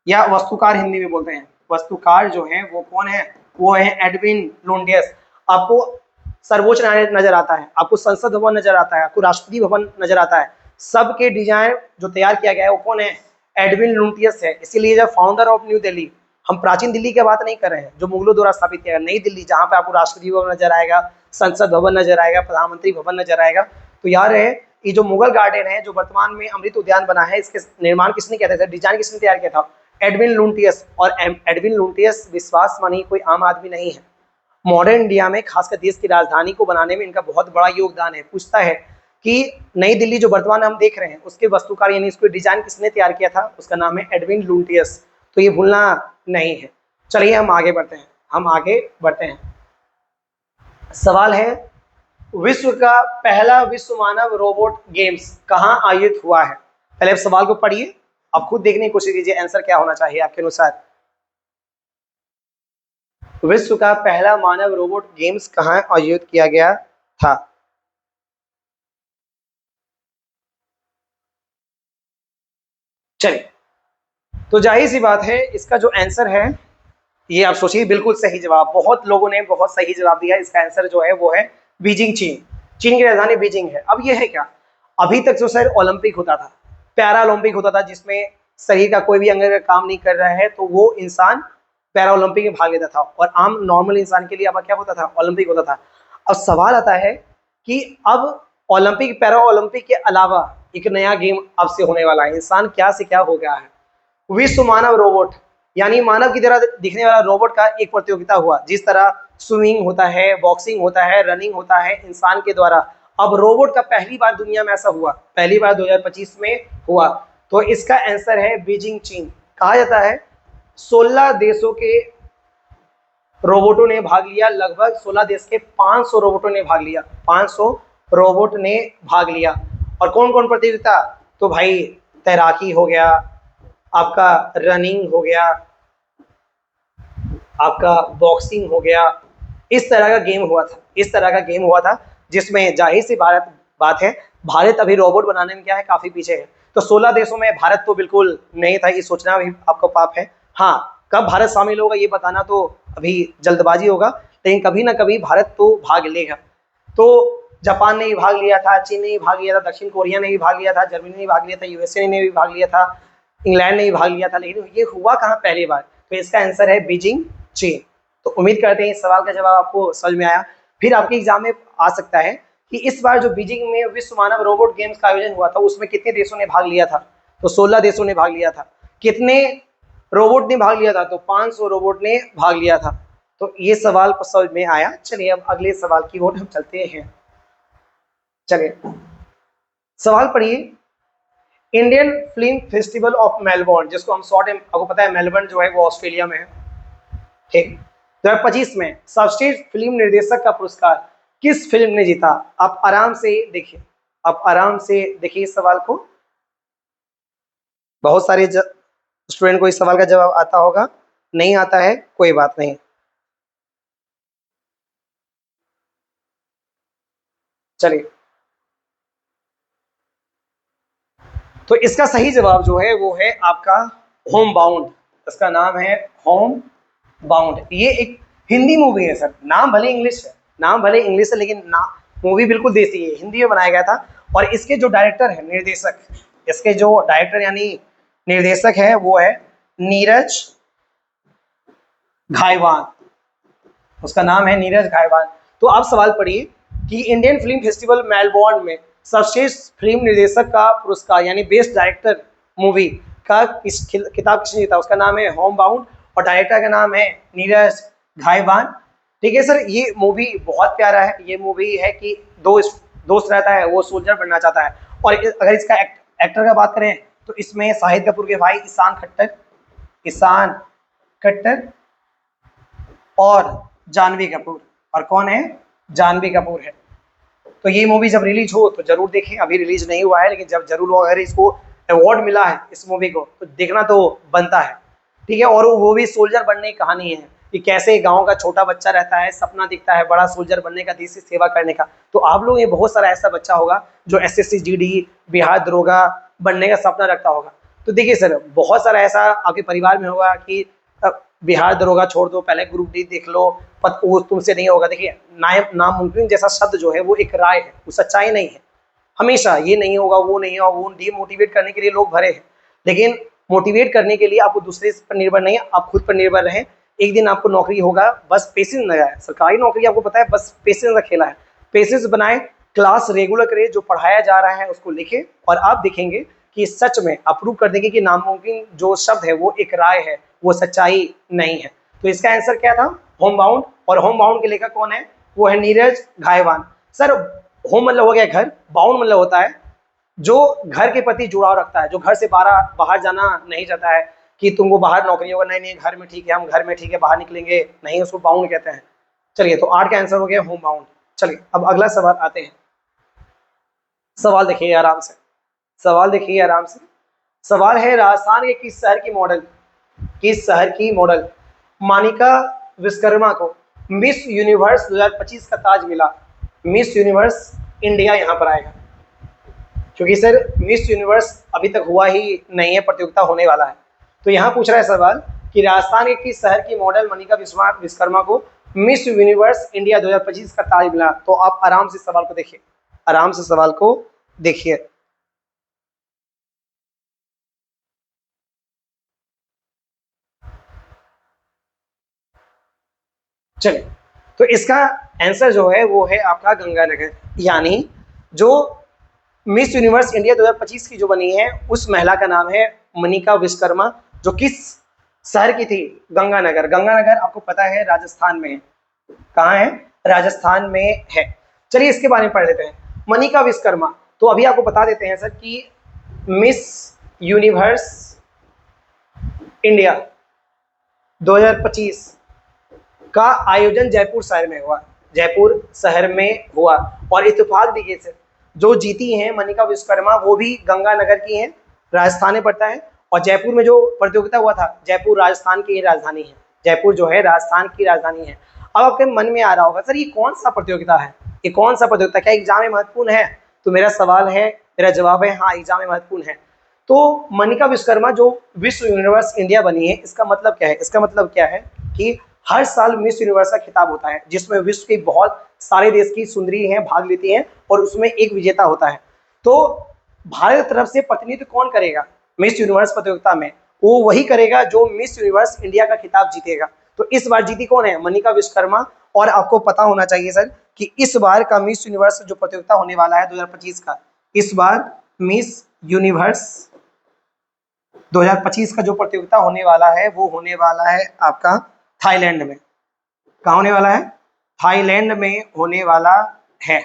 [SPEAKER 1] या वास्तुकार हिंदी में बोलते हैं, वास्तुकार जो है वो कौन है? वो है एडविन लुटियंस। आपको सर्वोच्च न्यायालय नजर आता है, आपको संसद भवन नजर आता है, आपको राष्ट्रपति भवन नजर आता है, सबके डिजाइन जो तैयार किया गया है वो कौन है? एडविन लुटियंस है। इसीलिए जब फाउंडर ऑफ न्यू दिल्ली, हम प्राचीन दिल्ली की बात नहीं कर रहे हैं जो मुगलों द्वारा स्थापित किया गया, नई दिल्ली जहां पे आपको राष्ट्रपति भवन नजर आएगा, संसद भवन नजर आएगा, प्रधानमंत्री भवन नजर आएगा। तो यार है, ये जो मुगल गार्डन है जो वर्तमान में अमृत उद्यान बना है, इसके निर्माण किसने किया था, डिजाइन किसने तैयार किया था? Edwin Lutyens. और एडविन लुटियंस विश्वास मानिए कोई आम आदमी नहीं है। मॉडर्न इंडिया में, खासकर देश की राजधानी को बनाने में इनका बहुत बड़ा योगदान है। पूछता है कि नई दिल्ली जो वर्तमान हम देख रहे हैं उसके वास्तुकार यानी इसको डिजाइन किसने तैयार किया था? उसका नाम है एडविन लुटियंस। तो ये भूलना नहीं है। चलिए हम आगे बढ़ते हैं। सवाल है, विश्व का पहला विश्व मानव रोबोट गेम्स कहाँ आयोजित हुआ है? पहले आप सवाल को पढ़िए, आप खुद देखने की कोशिश कीजिए आंसर क्या होना चाहिए आपके अनुसार। विश्व का पहला मानव रोबोट गेम्स कहाँ आयोजित किया गया था? चलिए तो जाहिर सी बात है इसका जो आंसर है, ये आप सोचिए बिल्कुल सही जवाब, बहुत लोगों ने बहुत सही जवाब दिया। इसका आंसर जो है वो है बीजिंग, चीन। चीन की राजधानी बीजिंग है। अब ये है क्या, अभी तक जो सर ओलंपिक होता था, पैरा ओलंपिक होता था, जिसमें शरीर का कोई भी अंग अगर काम नहीं कर रहा है तो वो इंसान पैरा ओलंपिक में भाग लेता था, और आम नॉर्मल इंसान के लिए अब क्या होता था, ओलंपिक होता था। अब सवाल आता है कि अब ओलंपिक पैरा ओलंपिक के अलावा एक नया गेम अब से होने वाला है। इंसान क्या से क्या हो गया है, विश्व मानव रोबोट, यानी मानव की तरह दिखने वाला रोबोट का एक प्रतियोगिता हुआ। जिस तरह स्विमिंग होता है, बॉक्सिंग होता है, रनिंग होता है इंसान के द्वारा, अब रोबोट का पहली बार दुनिया में ऐसा हुआ, पहली बार 2025 में हुआ। तो इसका आंसर है बीजिंग, चीन। कहा जाता है 16 देशों के रोबोटों ने भाग लिया, लगभग 16 देश के 500 रोबोटों ने भाग लिया, 500 रोबोट ने भाग लिया। और कौन कौन प्रतियोगिता, तो भाई तैराकी हो गया, आपका रनिंग हो गया, आपका बॉक्सिंग हो गया, इस तरह का गेम हुआ था, इस तरह का गेम हुआ था, जिसमें जाहिर सी बात है भारत अभी रोबोट बनाने में क्या है, काफी पीछे है। तो 16 देशों में भारत तो बिल्कुल नहीं था, ये सोचना भी आपको पाप है। हाँ, कब भारत शामिल होगा ये बताना तो अभी जल्दबाजी होगा, लेकिन कभी ना कभी भारत तो भाग लेगा। तो जापान ने भी भाग लिया था, चीन ने भी भाग लिया था, दक्षिण कोरिया ने भी भाग लिया था, जर्मनी ने भी भाग लिया था, यूएसए ने भी भाग लिया था, इंग्लैंड ने भी भाग लिया था, लेकिन ये हुआ कहाँ पहली बार। तो इसका आंसर है बीजिंग, चीन। तो उम्मीद करते हैं इस सवाल का जवाब आपको समझ में आया। फिर आपके एग्जाम में आ सकता है कि इस बार जो बीजिंग में विश्व मानव रोबोट गेम्स का आयोजन हुआ था उसमें कितने देशों ने भाग लिया था, तो 16 देशों ने भाग लिया था। कितने रोबोट ने भाग लिया था, तो 500 रोबोट ने भाग लिया था। तो ये सवाल को समझ में आया। चलिए अब अगले सवाल की ओर हम चलते हैं। चलिए सवाल पढ़िए। Indian film festival of Melbourne, जिसको हम शॉर्ट में, आपको पता है मेलबर्न जो है वो ऑस्ट्रेलिया में है, ठीक, 2025 में सर्वश्रेष्ठ फिल्म निर्देशक का पुरस्कार किस फिल्म ने जीता। आप आराम से देखिए, आप आराम से देखिए इस सवाल को। बहुत सारे स्टूडेंट को इस सवाल का जवाब आता होगा, नहीं आता है कोई बात नहीं। चलिए, तो इसका सही जवाब जो है वो है आपका होम बाउंड। इसका नाम है होम बाउंड। ये एक हिंदी मूवी है सर, नाम भले इंग्लिश है, नाम भले इंग्लिश है, लेकिन मूवी बिल्कुल देसी है, हिंदी में बनाया गया था। और इसके जो डायरेक्टर है, निर्देशक, इसके जो डायरेक्टर यानी निर्देशक है वो है नीरज घायवान, उसका नाम है नीरज घायवान। तो आप सवाल पढ़िए कि इंडियन फिल्म फेस्टिवल मेलबोर्न में सर्वश्रेष्ठ फिल्म निर्देशक का पुरस्कार यानी बेस्ट डायरेक्टर मूवी का किताब किसने जीता। उसका नाम है होम बाउंड और डायरेक्टर का नाम है नीरज घायवान। ठीक है सर, ये मूवी बहुत प्यारा है। ये मूवी है कि दोस्त रहता है, वो सोल्जर बनना चाहता है। और अगर इसका एक्टर का बात करें तो इसमें शाहिद कपूर के भाई ईशान खट्टर और जानवी कपूर, और कौन है, जानवी कपूर है। तो ये मूवी जब रिलीज हो तो जरूर देखें, अभी रिलीज नहीं हुआ है लेकिन जब जरूर हो, अगर इसको अवार्ड मिला है इस मूवी को तो देखना तो बनता है। ठीक है, और वो भी सोल्जर बनने की कहानी है कि कैसे गांव का छोटा बच्चा रहता है, सपना दिखता है बड़ा सोल्जर बनने का, देश की सेवा करने का। तो आप लोग ये बहुत सारा ऐसा बच्चा होगा जो एसएससी जीडी बिहार दरोगा बनने का सपना रखता होगा। तो देखिए सर, बहुत सारा ऐसा आपके परिवार में होगा कि बिहार दरोगा छोड़ दो, पहले ग्रुप डी देख लो, वो तुमसे नहीं होगा। देखिए, नामुमकिन जैसा शब्द जो है वो एक राय है, वो सच्चाई नहीं है। हमेशा ये नहीं होगा, वो नहीं होगा, वो डीमोटिवेट करने के लिए लोग भरे हैं, लेकिन मोटिवेट करने के लिए आपको दूसरे पर निर्भर नहीं है, आप खुद पर निर्भर रहें। एक दिन आपको नौकरी होगा, बस पेशेंस लगाए। सरकारी नौकरी आपको पता है बस पेशेंस का खेला है। पेशेंस बनाए, क्लास रेगुलर करें, जो पढ़ाया जा रहा है उसको लिखें, और आप देखेंगे कि सच में अप्रूव कर देंगे कि नामुमकिन जो शब्द है वो एक राय है, वो सच्चाई नहीं है। तो इसका आंसर क्या था, होम बाउंड। और होम बाउंड के लेखक कौन है, वो है नीरज घायवान। सर, होम मतलब हो गया घर, बाउंड मतलब होता है जो घर के प्रति जुड़ाव रखता है, जो घर से बाहर जाना नहीं चाहता है कि तुमको बाहर नौकरी होगा, नहीं घर में ठीक है, हम घर में ठीक है, बाहर निकलेंगे नहीं, उसको बाउंड कहते हैं। चलिए, तो 8 का आंसर हो गया होम बाउंड। चलिए अब अगला सवाल आते हैं। सवाल देखिए आराम से, सवाल देखिए आराम से। सवाल है राजस्थान के किस शहर की मॉडल मानिका विश्वकर्मा को मिस यूनिवर्स 2025 का ताज मिला। मिस यूनिवर्स इंडिया यहाँ पर आएगा, क्योंकि सर मिस यूनिवर्स अभी तक हुआ ही नहीं है, प्रतियोगिता होने वाला है। तो यहाँ पूछ रहा है सवाल कि राजस्थान के किस शहर की मॉडल मनिका विश्वकर्मा को मिस यूनिवर्स इंडिया 2025 का ताज मिला। तो आप आराम से सवाल को देखिए, आराम से सवाल को देखिए। चलिए, तो इसका आंसर जो है वो है आपका गंगानगर, यानी जो मिस यूनिवर्स इंडिया 2025 की जो बनी है उस महिला का नाम है मनिका विश्वकर्मा, जो किस शहर की थी, गंगानगर। गंगानगर आपको पता है राजस्थान में है। कहाँ है? राजस्थान में है। चलिए इसके बारे में पढ़ लेते हैं। मनिका विश्वकर्मा, तो अभी आपको बता देते हैं सर कि मिस यूनिवर्स इंडिया 2025 का आयोजन जयपुर शहर में हुआ, जयपुर शहर में हुआ। और इत्तेफाक देखिए सर, जो जीती हैं मनिका विश्वकर्मा वो भी गंगानगर की हैं, राजस्थान में पड़ता है। और जयपुर में जो प्रतियोगिता हुआ था, जयपुर राजस्थान की राजधानी है, जयपुर जो है राजस्थान की राजधानी है। अब आपके मन में आ रहा होगा सर ये कौन सा प्रतियोगिता है, ये कौन सा प्रतियोगिता, क्या एग्जाम में महत्वपूर्ण है? तो मेरा सवाल है, मेरा जवाब है हाँ, एग्जाम में महत्वपूर्ण है। तो मनिका विश्वकर्मा जो विश्व यूनिवर्स इंडिया बनी है, इसका मतलब क्या है? इसका मतलब क्या है कि हर साल मिस यूनिवर्स का खिताब होता है, जिसमें विश्व के बहुत सारे देश की सुंदरी हैं भाग लेती हैं और उसमें एक विजेता होता है। तो भारत की तरफ से प्रतिनिधित्व कौन करेगा मिस यूनिवर्स प्रतियोगिता में? वो वही करेगा जो मिस यूनिवर्स इंडिया का खिताब जीतेगा। तो इस बार जीती कौन है? मनिका विश्वकर्मा। और आपको पता होना चाहिए सर कि इस बार का मिस यूनिवर्स जो प्रतियोगिता होने वाला है 2025 का, इस बार मिस यूनिवर्स 2025 का जो प्रतियोगिता होने वाला है वो होने वाला है आपका थाईलैंड में। कहाँ होने वाला है? थाईलैंड में होने वाला है।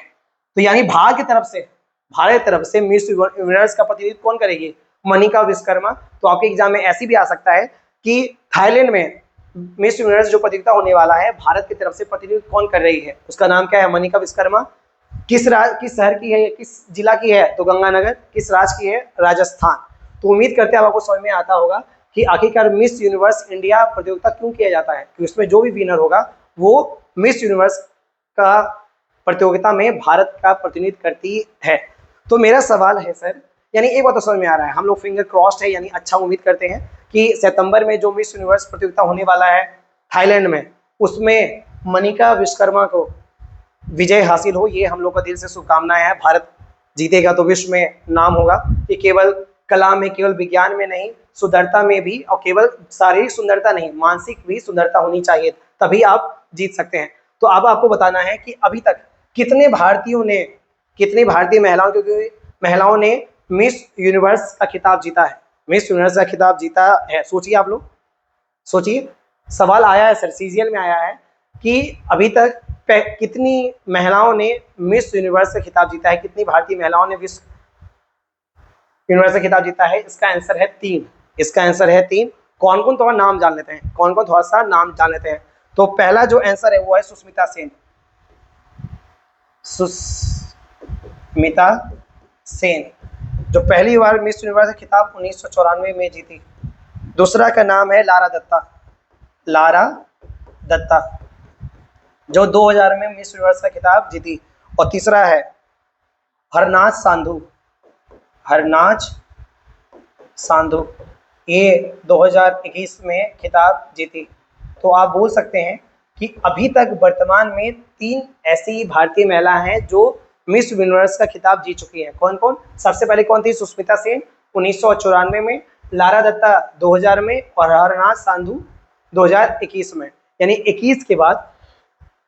[SPEAKER 1] तो यानी भारत की तरफ से मिस यूनिवर्स का प्रतिनिधित्व कौन करेगी? मनिका विश्वकर्मा। तो आपके एग्जाम में ऐसी भी आ सकता है कि थाईलैंड में मिस यूनिवर्स जो प्रतियोगिता होने वाला है, भारत की तरफ से प्रतिनिधित्व कौन कर रही है? उसका नाम क्या है? मनिका विश्वकर्मा। किस शहर की है, किस जिला की है? तो गंगानगर। किस राज्य की है? राजस्थान। तो उम्मीद करते हैं आपको समझ में आता होगा कि आखिरकार मिस यूनिवर्स इंडिया प्रतियोगिता क्यों किया जाता है, कि उसमें जो भी विनर होगा वो मिस यूनिवर्स का प्रतियोगिता में भारत का प्रतिनिधित्व करती है। तो मेरा सवाल है सर, यानी एक बात तो समझ में आ रहा है, हम लोग फिंगर क्रॉस्ड है, यानी अच्छा उम्मीद करते हैं कि सितंबर में जो मिस यूनिवर्स प्रतियोगिता होने वाला है थाईलैंड में, उसमें मनिका विश्वकर्मा को विजय हासिल हो, ये हम लोग का दिल से शुभकामनाएं हैं। भारत जीतेगा तो विश्व में नाम होगा कि केवल कला में, केवल विज्ञान में नहीं, सुंदरता में भी, और केवल शारीरिक सुंदरता नहीं, मानसिक भी सुंदरता होनी चाहिए, तभी आप जीत सकते हैं। तो अब आपको बताना है कि अभी तक कितने भारतीय महिलाओं, क्योंकि महिलाओं ने मिस यूनिवर्स का खिताब जीता है, मिस यूनिवर्स का खिताब जीता है। सोचिए आप लोग, सोचिए। सवाल आया है सर, सीजीएल में आया है कि अभी तक कितनी महिलाओं ने मिस यूनिवर्स का खिताब जीता है, कितनी भारतीय महिलाओं ने विश्व यूनिवर्स का खिताब जीता है? इसका आंसर है 3। इसका आंसर है 3। कौन कौन थोड़ा नाम जान लेते हैं, कौन कौन थोड़ा सा नाम जान लेते हैं। तो पहला जो आंसर है वो है सुष्मिता सेन। सुष्मिता सेन जो पहली बार मिस यूनिवर्स का खिताब 1994 में जीती। दूसरा का नाम है लारा दत्ता, लारा दत्ता जो 2000 में मिस यूनिवर्स का खिताब जीती। और तीसरा है हरनाज सांधू, हरनाज सांधू, ये 2021 में खिताब जीती। तो आप बोल सकते हैं कि अभी तक वर्तमान में 3 ऐसी भारतीय महिला हैं जो मिस यूनिवर्स का खिताब जीत चुकी हैं। कौन कौन? सबसे पहले कौन थी? सुष्मिता सेन 1994 में, लारा दत्ता 2000 में, और हरनाज सांधू 2021 में। यानी 21 के बाद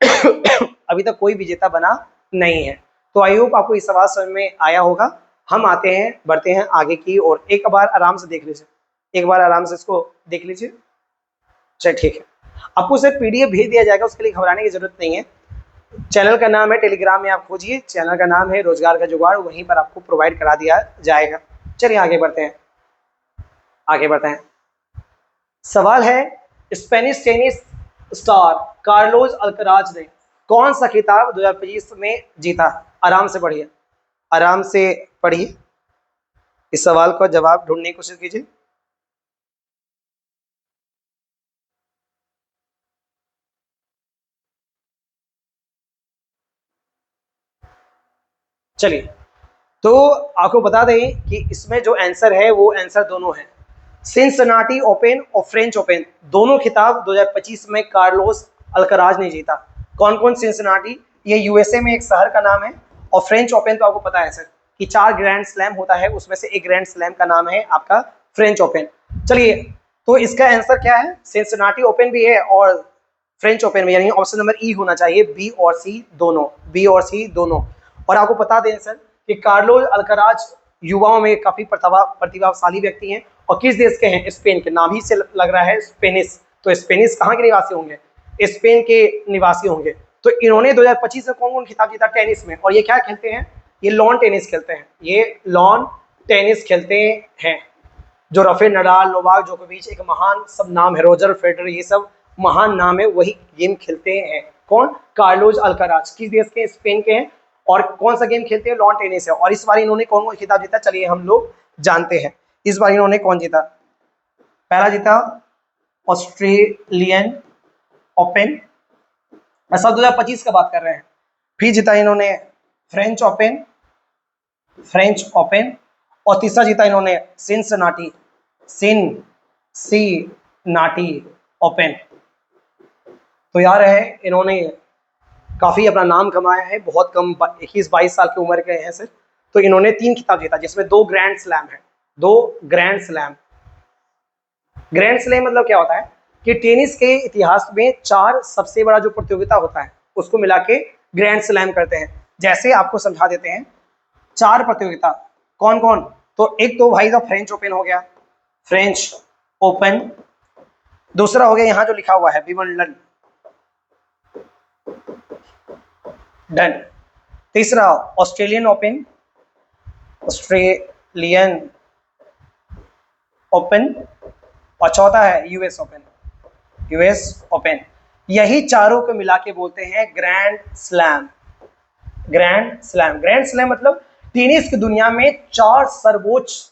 [SPEAKER 1] अभी तक कोई विजेता बना नहीं है। तो आई होप आपको इस सवाल समझ में आया होगा। हम आते हैं, बढ़ते हैं आगे की ओर। एक बार आराम से देख लीजिए, एक बार आराम से इसको देख लीजिए। चलिए ठीक है, आपको सिर्फ पीडीएफ भेज दिया जाएगा, उसके लिए घबराने की जरूरत नहीं है। चैनल का नाम है, टेलीग्राम में आप खोजिए, चैनल का नाम है रोजगार का जुगाड़, वहीं पर आपको प्रोवाइड करा दिया जाएगा। चलिए आगे बढ़ते हैं, आगे बढ़ते हैं। सवाल है, Spanish tennis star Carlos Alcaraz ने कौन सा खिताब 2025 में जीता? आराम से पढ़िए, आराम से पढ़िए, इस सवाल का जवाब ढूंढने की कोशिश कीजिए। चलिए, तो आपको बता दें कि इसमें जो आंसर है वो आंसर दोनों है। सिंसिनाटी ओपन और फ्रेंच ओपन दोनों खिताब 2025 में कार्लोस अल्कराज ने जीता। कौन कौन? सिंसिनाटी, ये यूएसए में एक शहर का नाम है, और फ्रेंच ओपन तो आपको पता है सर कि 4 ग्रैंड स्लैम होता है, उसमें से एक ग्रैंड स्लैम का नाम है आपका फ्रेंच ओपन। चलिए, तो इसका आंसर क्या है? सिंसिनाटी ओपन भी है और फ्रेंच ओपन में, यानी ऑप्शन नंबर ई होना चाहिए, बी और सी दोनों, बी और सी दोनों। और आपको बता दें सर कि कार्लोस अल्कराज युवाओं में काफी प्रतिभाशाली व्यक्ति हैं, और किस देश के हैं? स्पेन के। नाम ही से लग रहा है स्पेनिश, तो स्पेनिश कहाँ के निवासी होंगे? स्पेन के निवासी होंगे। तो इन्होंने 2025 में कौन कौन खिताब जीता टेनिस में? और ये क्या खेलते हैं? ये लॉन टेनिस खेलते हैं, ये लॉन टेनिस खेलते हैं। जो राफेल नडाल, नोवाक जोकोविच, एक महान सब नाम है, रोजर फेडरर, ये सब महान नाम है, वही गेम खेलते हैं। कौन? Carlos Alcaraz. किस देश के? स्पेन के हैं। और कौन सा गेम खेलते हैं? लॉन टेनिस है। और इस बार इन्होंने कौन कौन खिताब जीता? चलिए हम लोग जानते हैं। इस बार इन्होंने कौन जीता? पहला जीता ऑस्ट्रेलियन ओपन, ऐसा 2025 का बात कर रहे हैं। फिर जीता इन्होंने फ्रेंच ओपन, फ्रेंच ओपन, और तीसरा जीता इन्होंने सिंसिनाटी ओपन। तो यार है, इन्होंने काफी अपना नाम कमाया है, बहुत कम 21-22 साल की उम्र के हैं सर। तो इन्होंने 3 खिताब जीता, जिसमें 2 ग्रैंड स्लैम है, 2 ग्रैंड स्लैम। ग्रैंड स्लैम मतलब क्या होता है कि टेनिस के इतिहास में 4 सबसे बड़ा जो प्रतियोगिता होता है उसको मिला के ग्रैंड स्लैम करते हैं। जैसे आपको समझा देते हैं 4 प्रतियोगिता कौन कौन। तो एक तो भाई साहब फ्रेंच ओपन हो गया, फ्रेंच ओपन। दूसरा हो गया यहाँ जो लिखा हुआ है विंबलडन, डन। तीसरा ऑस्ट्रेलियन ओपन, ऑस्ट्रेलियन ओपन। और चौथा है यूएस ओपन, यूएस ओपन। यही चारों को मिला के बोलते हैं grand slam. Grand slam, grand slam मतलब टेनिस की दुनिया में 4 सर्वोच्च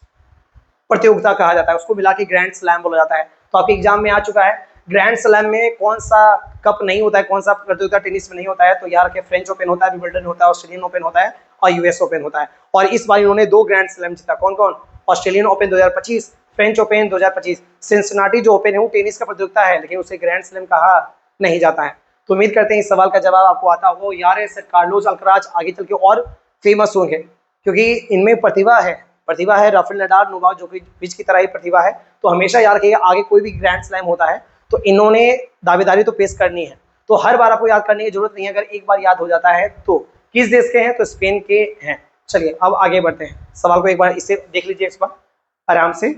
[SPEAKER 1] प्रतियोगिता कहा जाता है, उसको मिला के ग्रैंड स्लैम बोला जाता है। तो आपके एग्जाम में आ चुका है ग्रैंड स्लैम में कौन सा कप नहीं होता है, कौन सा प्रतियोगिता टेनिस में नहीं होता है। तो यार के फ्रेंच ओपन होता है, विंबलडन होता है, ऑस्ट्रेलियन ओपन होता है, और यूएस ओपन होता है। और इस बार इन्होंने 2 ग्रैंड स्लैम जीता। कौन कौन? Australian open 2025, French open 2025। Cincinnati जो ओपन है वो टेनिस का प्रतियोगिता है, लेकिन उसे ग्रैंड स्लैम कहा नहीं जाता है। तो उम्मीद करते हैं इस सवाल का जवाब आपको आता होगा। यार सर कार्लोस अल्कराज आगे चल के और फेमस होंगे, क्योंकि इनमें प्रतिभा है, प्रतिभा है। राफेल नडाल, नोवाक जोकोविच की तरह ही प्रतिभा है। तो हमेशा याद रखिएगा आगे कोई भी ग्रैंड स्लैम होता है तो इन्होंने दावेदारी तो पेश करनी है। तो हर बार आपको याद करने की जरूरत नहीं है, अगर एक बार याद हो जाता है तो। किस देश के हैं? तो स्पेन के हैं। चलिए अब आगे बढ़ते हैं, सवाल को एक बार इसे देख लीजिए इस बार आराम से।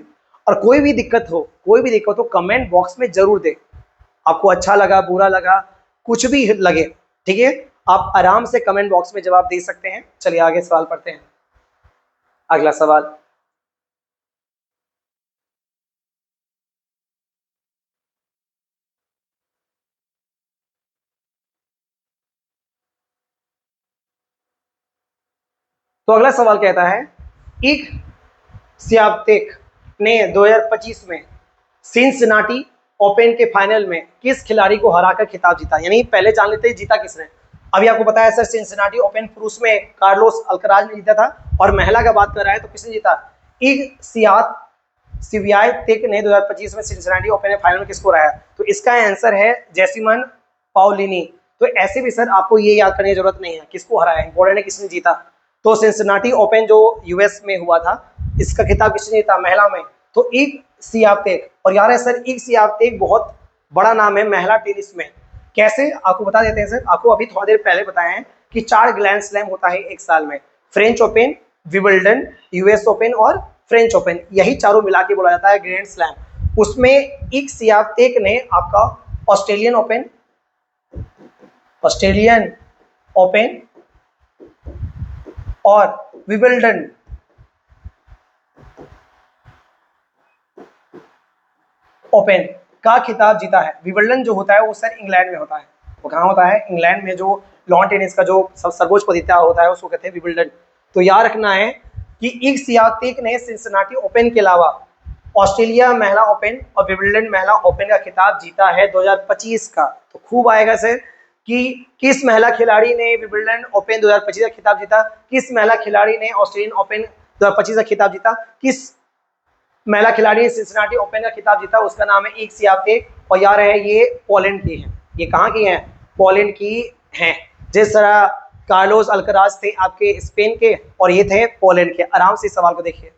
[SPEAKER 1] और कोई भी दिक्कत हो, कोई भी दिक्कत हो कमेंट बॉक्स में जरूर दे। आपको अच्छा लगा, बुरा लगा, कुछ भी लगे, ठीक है, आप आराम से कमेंट बॉक्स में जवाब दे सकते हैं। चलिए आगे सवाल पढ़ते हैं। अगला सवाल, तो अगला सवाल कहता है एक स्वियातेक ने 2025 में सिंसिनाटी ओपन के फाइनल में किस खिलाड़ी को हराकर खिताब जीता? यानी पहले जान लेते हैं जीता किसने। अभी आपको पता है सर सिंसिनाटी ओपन पुरुष में कार्लोस अल्कराज ने जीता था, और महिला का बात कर रहा है तो किसने जीता? इग स्वियातेक ने 2025 में सिंसिनाटी ओपन में फाइनल में किसको हराया? तो इसका आंसर है जेसिमन पाउलिनी। तो ऐसे भी सर आपको ये याद करने की जरूरत नहीं है किसको हराया, इंपॉर्टेंट है किसने जीता। तो सिंसिनाटी ओपन जो यूएस में हुआ था, इसका खिताब किसने जीता महिला में? तो इग स्वियातेक। और यार है सर इग स्वियातेक बहुत बड़ा नाम है महिला टेनिस में। कैसे आपको बता देते हैं सर, आपको अभी थोड़ी देर पहले बताया है कि 4 ग्रैंड स्लैम होता है एक साल में, French open, Wimbledon, US open और फ्रेंच ओपन, यही चारों मिला के बोला जाता है ग्रैंड स्लैम। उसमें इग स्वियातेक ने आपका ऑस्ट्रेलियन ओपन, ऑस्ट्रेलियन ओपन और विंबलडन ओपन का खिताब जीता है। विंबलडन जो होता है वो सर इंग्लैंड में होता है। वो कहाँ होता है? इंग्लैंड में। जो लॉन टेनिस का जो सर्वोच्च प्रतियोगिता होता है उसको कहते हैं विंबलडन। तो याद रखना है कि इग स्वियातेक ने सिंसिनाटी ओपन के अलावा ऑस्ट्रेलिया महिला ओपन और विंबलडन महिला ओपन का खिताब जीता है 2025 का। तो खूब आएगा सर कि किस महिला खिलाड़ी ने विंबलडन ओपन 2025 का खिताब जीता, किस महिला खिलाड़ी ने ऑस्ट्रेलियन ओपन 2025 का खिताब जीता, किस महिला खिलाड़ी ने सिंसिनाटी ओपन का खिताब जीता, उसका नाम है ईग स्वियातेक, और यार है ये पोलैंड की है। ये कहाँ की है? पोलैंड की हैं। जिस तरह कार्लोस अल्कराज थे आपके स्पेन के, और ये थे पोलैंड के। आराम से इस सवाल को देखिए,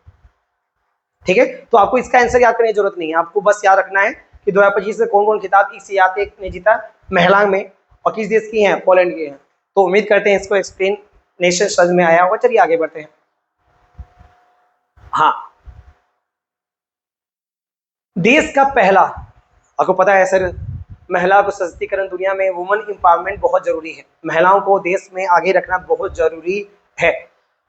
[SPEAKER 1] ठीक है। तो आपको इसका आंसर याद करने की जरूरत नहीं है, आपको बस याद रखना है कि 2025 में कौन कौन खिताब ईग स्वियातेक ने जीता महिला में, और किस देश की हैं? पोलैंड की हैं। तो उम्मीद करते हैं इसको एक्सप्लेनेशन समझ में आया होगा। चलिए आगे बढ़ते हैं। हाँ, देश का पहला, आपको पता है सर, महिला को सशक्तिकरण, दुनिया में वुमेन एम्पावरमेंट बहुत जरूरी है, महिलाओं को देश में आगे रखना बहुत जरूरी है।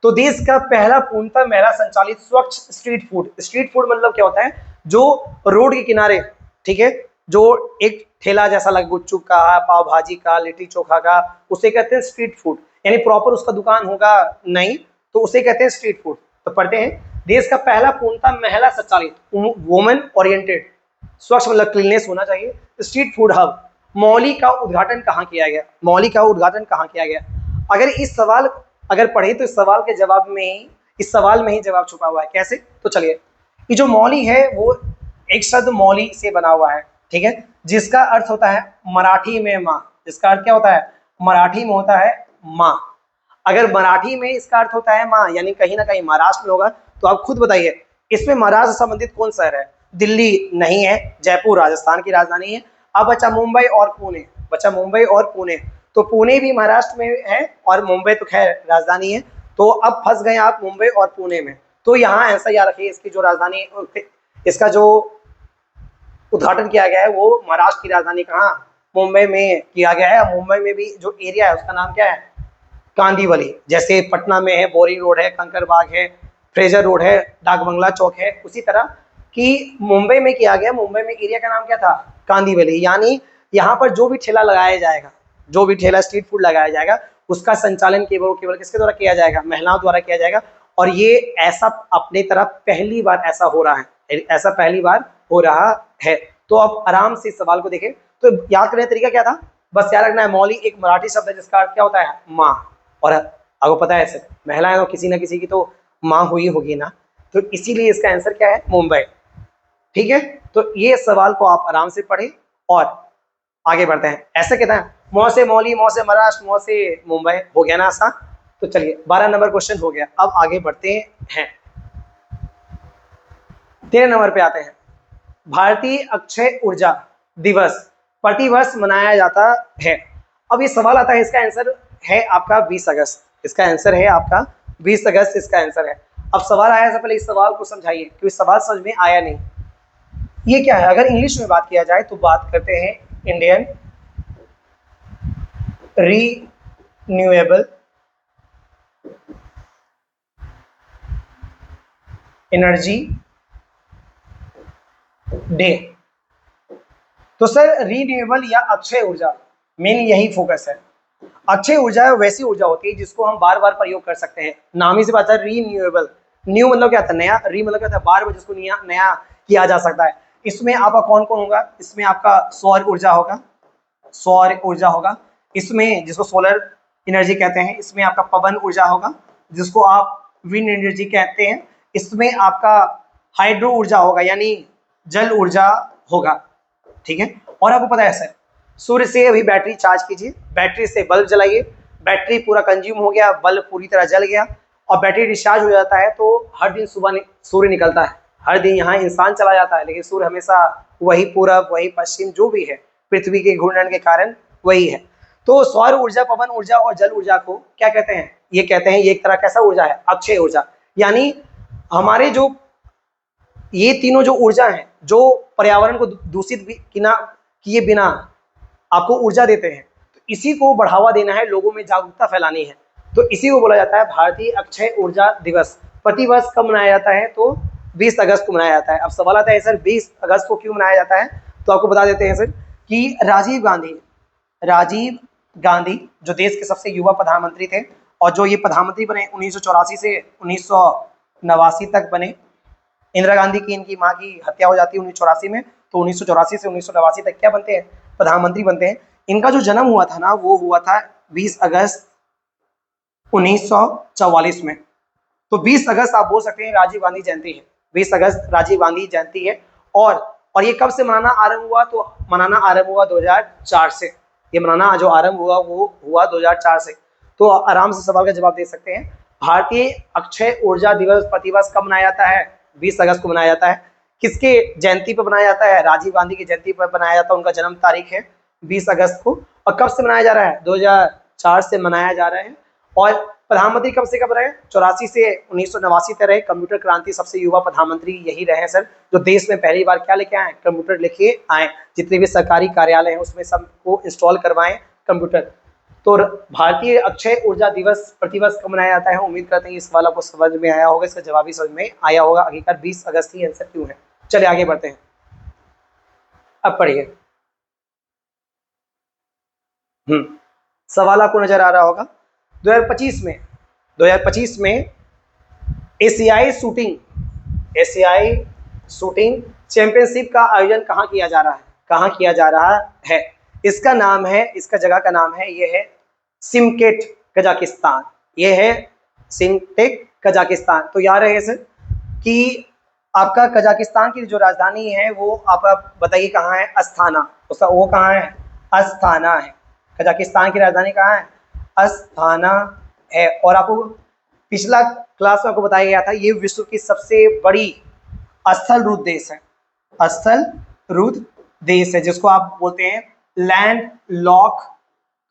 [SPEAKER 1] तो देश का पहला पूर्णतः महिला संचालित स्वच्छ स्ट्रीट फूड, स्ट्रीट फूड मतलब क्या होता है? जो रोड के किनारे, ठीक है, जो एक ठेला जैसा लगे, गुपचुप का, पाव भाजी का, लिट्टी चोखा का, उसे कहते हैं स्ट्रीट फूड। यानी प्रॉपर उसका दुकान होगा नहीं, तो उसे कहते हैं स्ट्रीट फूड। तो पढ़ते हैं, देश का पहला पूर्णतः महिला संचालित वुमेन ओरिएंटेड, स्वच्छ मतलब क्लीननेस होना चाहिए, स्ट्रीट फूड हब मौली का उद्घाटन कहाँ किया गया? मौली का उद्घाटन कहाँ किया गया? अगर इस सवाल अगर पढ़े तो इस सवाल के जवाब में ही, इस सवाल में ही जवाब छुपा हुआ है। कैसे? तो चलिए, ये जो मौली है वो एक शब्द मौली से बना हुआ है, ठीक है, जिसका अर्थ होता है मराठी में माँ। जिसका अर्थ क्या होता है? मराठी में होता है माँ। अगर मराठी में इसका अर्थ होता है माँ, यानी कहीं ना कहीं महाराष्ट्र में होगा। तो आप खुद बताइए, इसमें महाराष्ट्र से संबंधित कौन शहर है? दिल्ली नहीं है, जयपुर राजस्थान की राजधानी है। अब बचा मुंबई और पुणे, बचा मुंबई और पुणे। तो पुणे भी महाराष्ट्र में है, और मुंबई तो खैर राजधानी है। तो अब फंस गए आप मुंबई और पुणे में। तो यहाँ ऐसा याद रखिए, इसकी जो राजधानी, इसका जो उद्घाटन किया गया है वो महाराष्ट्र की राजधानी कहाँ? मुंबई में किया गया है। मुंबई में भी जो एरिया है उसका नाम क्या है? कांदिवली। जैसे पटना में है बोरिंग रोड है, कंकरबाग है, फ्रेजर रोड है, डाक बंगला चौक है, उसी तरह कि मुंबई में किया गया। मुंबई में एरिया का नाम क्या था? कांदिवली। यानी यहाँ पर जो भी ठेला लगाया जाएगा, जो भी ठेला स्ट्रीट फूड लगाया जाएगा, उसका संचालन केवल केवल किसके द्वारा किया जाएगा? महिलाओं द्वारा किया जाएगा। और ये ऐसा अपने तरफ पहली बार ऐसा हो रहा है, ऐसा पहली बार हो रहा है। तो अब आराम से इस सवाल को देखें। तो याद करने का तरीका क्या था? बस याद रखना है, मौली एक मराठी शब्द है जिसका अर्थ क्या होता है? माँ। और आपको पता है सर, महिलाएं तो किसी ना किसी की तो माँ हुई होगी ना, तो इसीलिए इसका आंसर क्या है? मुंबई। ठीक है, तो ये सवाल को आप आराम से पढ़ें और आगे बढ़ते हैं। ऐसे कहते हैं, मौ से मौली, मौ से महाराष्ट्र, मौ से मुंबई। हो गया ना आसान? तो चलिए 12 नंबर क्वेश्चन हो गया। अब आगे बढ़ते हैं, 13 नंबर पे आते हैं। भारतीय अक्षय ऊर्जा दिवस प्रतिवर्ष मनाया जाता है। अब ये सवाल आता है, इसका आंसर है आपका 20 अगस्त। इसका आंसर है आपका 20 अगस्त, इसका आंसर है। अब सवाल आया से पहले इस सवाल को समझाइए, क्योंकि सवाल समझ में आया नहीं। ये क्या है? अगर इंग्लिश में बात किया जाए तो बात करते हैं इंडियन रीन्यूएबल एनर्जी डे। तो सर रीन्यूएबल या अक्षय ऊर्जा, मेन यही फोकस है। अक्षय ऊर्जा वैसी ऊर्जा होती है जिसको हम बार बार प्रयोग कर सकते हैं। नाम ही से बात है रीन्यूएबल। न्यू मतलब क्या था? नया। री मतलब क्या था? बार बार जिसको नया किया जा सकता है। इसमें आपका कौन कौन होगा? इसमें आपका सौर ऊर्जा होगा, सौर ऊर्जा होगा। इसमें जिसको सोलर एनर्जी कहते हैं। इसमें आपका पवन ऊर्जा होगा, जिसको आप विंड एनर्जी कहते हैं। इसमें आपका हाइड्रो ऊर्जा होगा, यानी जल ऊर्जा होगा। ठीक है, और आपको पता है सर, सूर्य से अभी बैटरी चार्ज कीजिए, बैटरी से बल्ब जलाइए, बैटरी पूरा कंज्यूम हो गया, बल्ब पूरी तरह जल गया, और बैटरी डिस्चार्ज हो जाता है। तो हर दिन सुबह सूर्य निकलता है। हर दिन यहाँ इंसान चला जाता है, लेकिन सूर्य हमेशा वही पूरब, वही पश्चिम, जो भी है पृथ्वी के घूर्णन के कारण वही है। तो सौर ऊर्जा, पवन ऊर्जा और जल ऊर्जा को क्या कहते हैं? ये कहते हैं, ये एक तरह कैसा ऊर्जा है? अक्षय ऊर्जा। यानी हमारे जो ये तीनों जो ऊर्जा है, जो पर्यावरण को दूषित किए बिना आपको ऊर्जा देते हैं, तो इसी को बढ़ावा देना है, लोगों में जागरूकता फैलानी है। तो इसी को बोला जाता है भारतीय अक्षय ऊर्जा दिवस। प्रतिवर्ष कब मनाया जाता है? तो 20 अगस्त को मनाया जाता है। अब सवाल आता है सर 20 अगस्त को क्यों मनाया जाता है? तो आपको बता देते हैं सर कि राजीव गांधी जो देश के सबसे युवा प्रधानमंत्री थे, और जो ये प्रधानमंत्री बने 1984 से 1989 तक बने। इंदिरा गांधी की, इनकी माँ की हत्या हो जाती है 1984 में, तो 1984 से 1989 तक क्या बनते हैं? प्रधानमंत्री बनते हैं। इनका जो जन्म हुआ था ना, वो हुआ था 20 अगस्त 1944 में। तो 20 अगस्त आप बोल सकते हैं राजीव गांधी जयंती है। 20 अगस्त राजीव गांधी जयंती है। और ये कब से मनाना आरंभ हुआ? तो मनाना आरंभ हुआ 2004 से। ये मनाना जो आरंभ हुआ वो हुआ 2004 से। तो आराम से सवाल का जवाब दे सकते हैं। भारतीय अक्षय ऊर्जा दिवस प्रतिवर्ष कब मनाया जाता है? 20 अगस्त को मनाया जाता है। किसके जयंती पर बनाया जाता है? राजीव गांधी की जयंती पर बनाया जाता है। उनका जन्म तारीख है 20 अगस्त को। और कब से मनाया जा रहा है? 2004 से मनाया जा रहा है। और प्रधानमंत्री कब से कब रहे? 84 से 1989 तक रहे। कंप्यूटर क्रांति, सबसे युवा प्रधानमंत्री यही रहे हैं सर, जो देश में पहली बार क्या लेके आए? कंप्यूटर लेके आए। जितने भी सरकारी कार्यालय हैं उसमें सबको इंस्टॉल करवाएं कंप्यूटर। तो भारतीय अक्षय ऊर्जा दिवस प्रतिवर्ष कब मनाया जाता है? उम्मीद करते हैं इस सवाल आपको समझ में आया होगा, इसका जवाब भी समझ में आया होगा। आखिरकार 20 अगस्त ही आंसर क्यों है। चलिए आगे बढ़ते हैं। अब पढ़िए। सवाल आपको नजर आ रहा होगा। 2025 में एशियाई शूटिंग चैंपियनशिप का आयोजन कहाँ किया जा रहा है? कहाँ किया जा रहा है? इसका नाम है, इसका जगह का नाम है, ये है शिमकेट कजाकिस्तान। ये है शिमकेट कजाकिस्तान। तो याद रहे सर कि आपका कजाकिस्तान की जो राजधानी है वो आप बताइए कहाँ है? अस्थाना। उसका वो कहाँ है? अस्थाना है। कजाकिस्तान की राजधानी कहाँ है? अस्थाना है। और आपको पिछला क्लास में आपको बताया गया था ये विश्व की सबसे बड़ी स्थलरूढ़ देश है। स्थलरूढ़ देश है जिसको आप बोलते हैं लैंड लॉक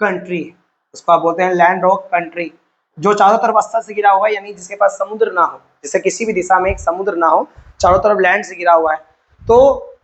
[SPEAKER 1] कंट्री। उसको आप बोलते हैं लैंड लॉक कंट्री, जो चारों तरफ स्थल से घिरा हुआ है, यानी जिसके पास समुद्र ना हो, जिससे किसी भी दिशा में एक समुद्र ना हो, चारों तरफ लैंड से घिरा हुआ है। तो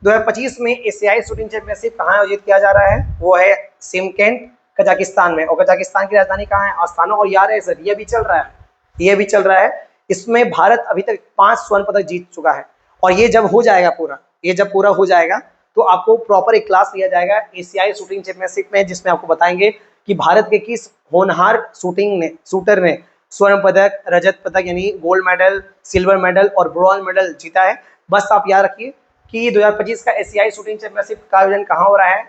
[SPEAKER 1] 2025 में एशियाई शूटिंग चैंपियनशिप कहाँ आयोजित किया जा रहा है? वो है शिमकेट कजाकिस्तान में। और कजाकिस्तान की राजधानी कहाँ है? अस्थाना। और यार है सर ये भी चल रहा है, इसमें भारत अभी तक 5 स्वर्ण पदक जीत चुका है। और ये जब हो जाएगा पूरा, ये जब पूरा हो जाएगा तो आपको प्रॉपर एक क्लास लिया जाएगा एशियाई शूटिंग चैंपियनशिप में, जिसमें आपको बताएंगे कि भारत के किस होनहार शूटर ने स्वर्ण पदक, रजत पदक यानी गोल्ड मेडल, सिल्वर मेडल और ब्रॉन्ज मेडल जीता है। बस आप याद रखिए कि 2025 का एशियाई शूटिंग चैंपियनशिप का आयोजन कहाँ हो रहा है?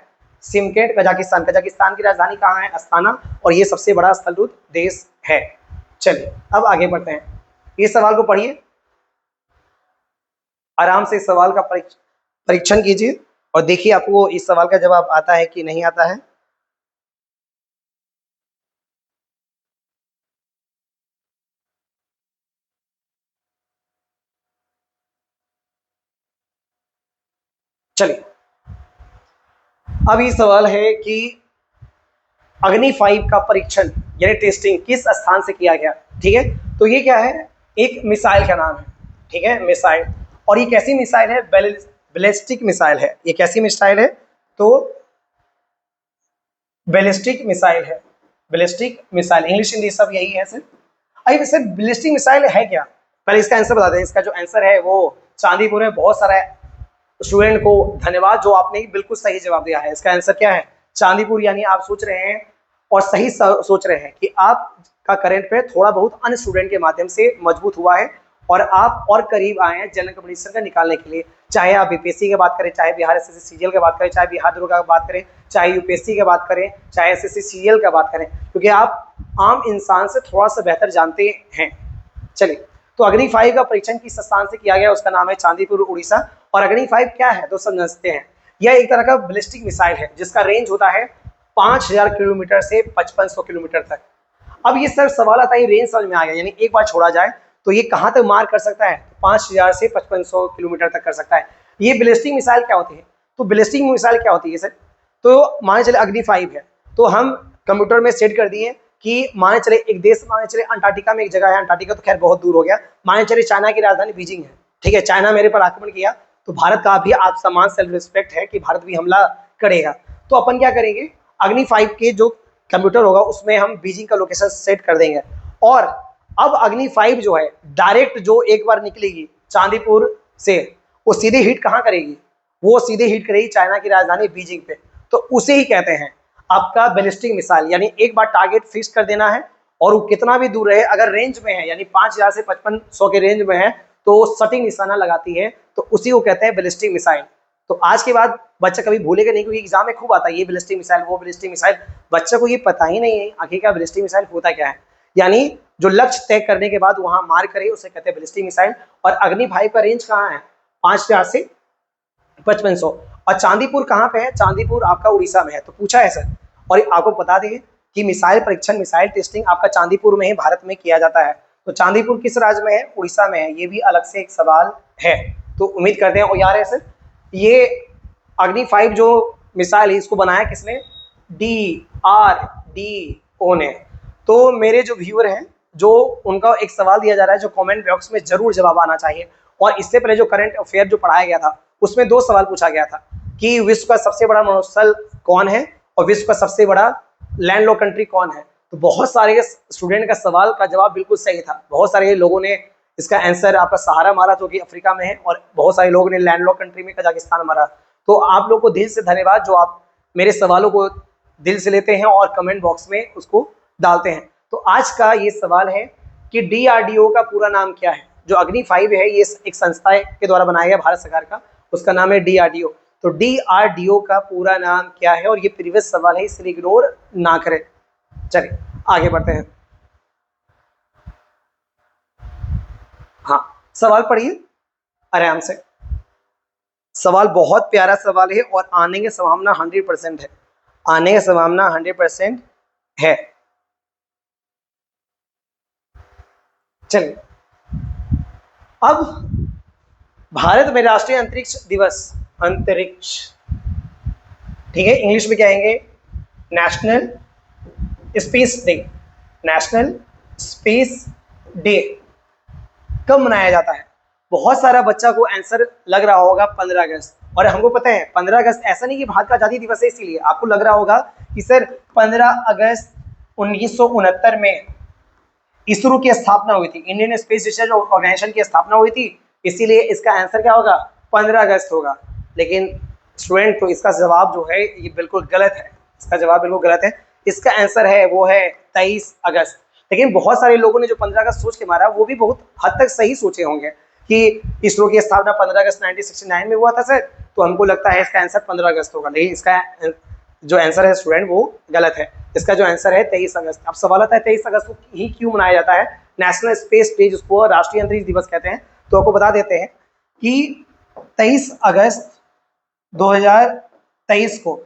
[SPEAKER 1] शिमकेट कजाकिस्तान। कजाकिस्तान की राजधानी कहाँ है? अस्थाना। और ये सबसे बड़ा स्थलरूढ़ देश है। चलिए अब आगे बढ़ते हैं। इस सवाल को पढ़िए, आराम से इस सवाल का परीक्षण कीजिए और देखिए आपको इस सवाल का जवाब आता है कि नहीं आता है। चलिए अब ये सवाल है कि अग्नि 5 का परीक्षण यानी टेस्टिंग किस स्थान से किया गया? ठीक है, तो ये क्या है? एक मिसाइल का नाम है। ठीक है, मिसाइल। और ये कैसी मिसाइल है? बैलिस्टिक मिसाइल है। ये कैसी मिसाइल है? तो बैलिस्टिक मिसाइल है। बैलिस्टिक मिसाइल, इंग्लिश हिंदी सब यही है सर। अरे वैसे बैलिस्टिक मिसाइल है क्या? पहले इसका आंसर बता दें। इसका जो आंसर है वो चांदीपुर में। बहुत सारा स्टूडेंट को धन्यवाद जो आपने बिल्कुल सही जवाब दिया है। इसका आंसर क्या है? चांदीपुर। यानी आप सोच रहे हैं और सही सोच रहे हैं कि आपका करंट पे थोड़ा बहुत अन्य स्टूडेंट के माध्यम से मजबूत हुआ है और आप और करीब आए हैं जनरल कॉम्पिटिशन का निकालने के लिए। चाहे आप बीपीएससी की बात करें, चाहे बिहार एसएससी सीजीएल की बात करें, चाहे बिहार दुर्गा की बात करें, चाहे यूपीएससी की बात करें, चाहे एसएससी सीजीएल की बात करें, क्योंकि आप आम इंसान से थोड़ा सा बेहतर जानते हैं। चलिए, तो अग्नि 5 का परीक्षण किस स्थान से किया गया? उसका नाम है चांदीपुर, उड़ीसा। और अग्नि 5 क्या है तो समझते हैं। यह एक तरह का बैलिस्टिक मिसाइल है जिसका रेंज होता है 5000 किलोमीटर से 5500 किलोमीटर तक। अब ये सर सवाल आता है, रेंज समझ में आ गया, यानी एक बार छोड़ा जाए तो ये कहाँ तक मार कर सकता है? 5000 से 5500 किलोमीटर तक कर सकता है। ये बैलिस्टिक मिसाइल क्या होती है? तो बैलिस्टिक मिसाइल क्या होती है सर? तो माने चले अग्नि 5 है, तो हम कंप्यूटर में सेट कर दिए कि माने चले एक देश, माने चले अंटार्कटिका में एक जगह है। अंटार्कटिका तो खैर बहुत दूर हो गया। माने चले चाइना की राजधानी बीजिंग है। ठीक है, चाइना मेरे पर आक्रमण किया तो भारत का भी आप समान सेल्फ रिस्पेक्ट है कि भारत भी हमला करेगा। तो अपन क्या करेंगे? अग्नि 5 के जो कंप्यूटर होगा उसमें हम बीजिंग का लोकेशन सेट कर देंगे। और अब अग्नि 5 जो है डायरेक्ट जो एक बार निकलेगी चांदीपुर से, वो सीधे हिट कहाँ करेगी? वो सीधे हिट करेगी चाइना की राजधानी बीजिंग पे। तो उसे ही कहते हैं आपका बैलिस्टिक मिसाइल। यानी एक बार टारगेट फिक्स कर देना है और वो कितना भी दूर रहे, अगर रेंज में है यानी 5000 से 5500 के रेंज में है तो सटीक निशाना लगाती है, तो उसी को कहते हैं बैलिस्टिक मिसाइल। तो आज के बाद बच्चा कभी भूलेगा नहीं, क्योंकि एग्जाम में खूब आता है ये बैलिस्टिक मिसाइल, वो बैलिस्टिक मिसाइल। बच्चे को ये पता ही नहीं है आखिरकार बैलिस्टिक मिसाइल होता क्या है। यानी जो लक्ष्य तय करने के बाद वहां मार करे उसे कहते हैं बैलिस्टिक मिसाइल। और अग्नि 5 का रेंज कहाँ है? 5000 से 5500। और चांदीपुर कहाँ पे है? चांदीपुर आपका उड़ीसा में है। तो पूछा है सर। और आपको बता दें कि मिसाइल परीक्षण, मिसाइल टेस्टिंग आपका चांदीपुर में ही भारत में किया जाता है। तो चांदीपुर किस राज्य में है? उड़ीसा में है। ये भी अलग से एक सवाल है। तो उम्मीद करते हैं और यार है सर, ये अग्नि 5 जो मिसाइल है इसको बनाया किसने? DRDO ने। तो मेरे जो व्यूअर हैं, जो उनका एक सवाल दिया जा रहा है जो कमेंट बॉक्स में जरूर जवाब आना चाहिए। और इससे पहले जो करंट अफेयर जो पढ़ाया गया था उसमें 2 सवाल पूछा गया था कि विश्व का सबसे बड़ा मरुस्थल कौन है और विश्व का सबसे बड़ा लैंडलॉक कंट्री कौन है। तो बहुत सारे स्टूडेंट का सवाल का जवाब बिल्कुल सही था। बहुत सारे लोगों ने इसका आंसर आपका सहारा मारा जो कि अफ्रीका में है, और बहुत सारे लोगों ने लैंडलॉक कंट्री में कजाकिस्तान मारा। तो आप लोग को दिल से धन्यवाद जो आप मेरे सवालों को दिल से लेते हैं और कमेंट बॉक्स में उसको डालते हैं। तो आज का ये सवाल है कि DRDO का पूरा नाम क्या है? जो अग्नि 5 है ये एक संस्था के द्वारा बनाया गया भारत सरकार का, उसका नाम है DRDO। तो DRDO का पूरा नाम क्या है? और ये प्रीवियस सवाल है इसलिए इग्नोर ना करें। चलिए आगे बढ़ते हैं। हाँ, सवाल पढ़िए आराम से। सवाल बहुत प्यारा सवाल है और आने की संभावना 100% है। आने की संभावना 100% है। चलिए, अब भारत में राष्ट्रीय अंतरिक्ष दिवस, अंतरिक्ष, ठीक है, इंग्लिश में क्या कहेंगे? National space day. National space day कब मनाया जाता है? बहुत सारा बच्चा को आंसर लग रहा होगा 15 अगस्त। और हमको पता है 15 अगस्त ऐसा नहीं कि भारत का आजादी दिवस है इसीलिए आपको लग रहा होगा कि सर 15 अगस्त 1969 में इसरो की स्थापना हुई थी, इंडियन स्पेस रिसर्च ऑर्गेनाइजेशन की स्थापना हुई थी, इसीलिए इसका आंसर क्या होगा? 15 अगस्त होगा। लेकिन स्टूडेंट, तो इसका जवाब जो है ये बिल्कुल गलत है। इसका जवाब बिल्कुल गलत है। इसका आंसर है वो है 23 अगस्त। लेकिन बहुत सारे लोगों ने जो 15 अगस्त सोच के मारा वो भी बहुत हद तक सही सोचे होंगे कि इसरो की स्थापना 15 अगस्त 1969 में हुआ था सर, तो हमको लगता है इसका आंसर 15 अगस्त होगा। लेकिन इसका जो आंसर है स्टूडेंट वो गलत है। इसका जो आंसर है 23 अगस्त। अब सवाल आता है 23 अगस्त को ही क्यों मनाया जाता है? नेशनल स्पेस डे, जिसको राष्ट्रीय अंतरिक्ष दिवस कहते हैं। तो आपको बता देते हैं कि 23 अगस्त 2023 को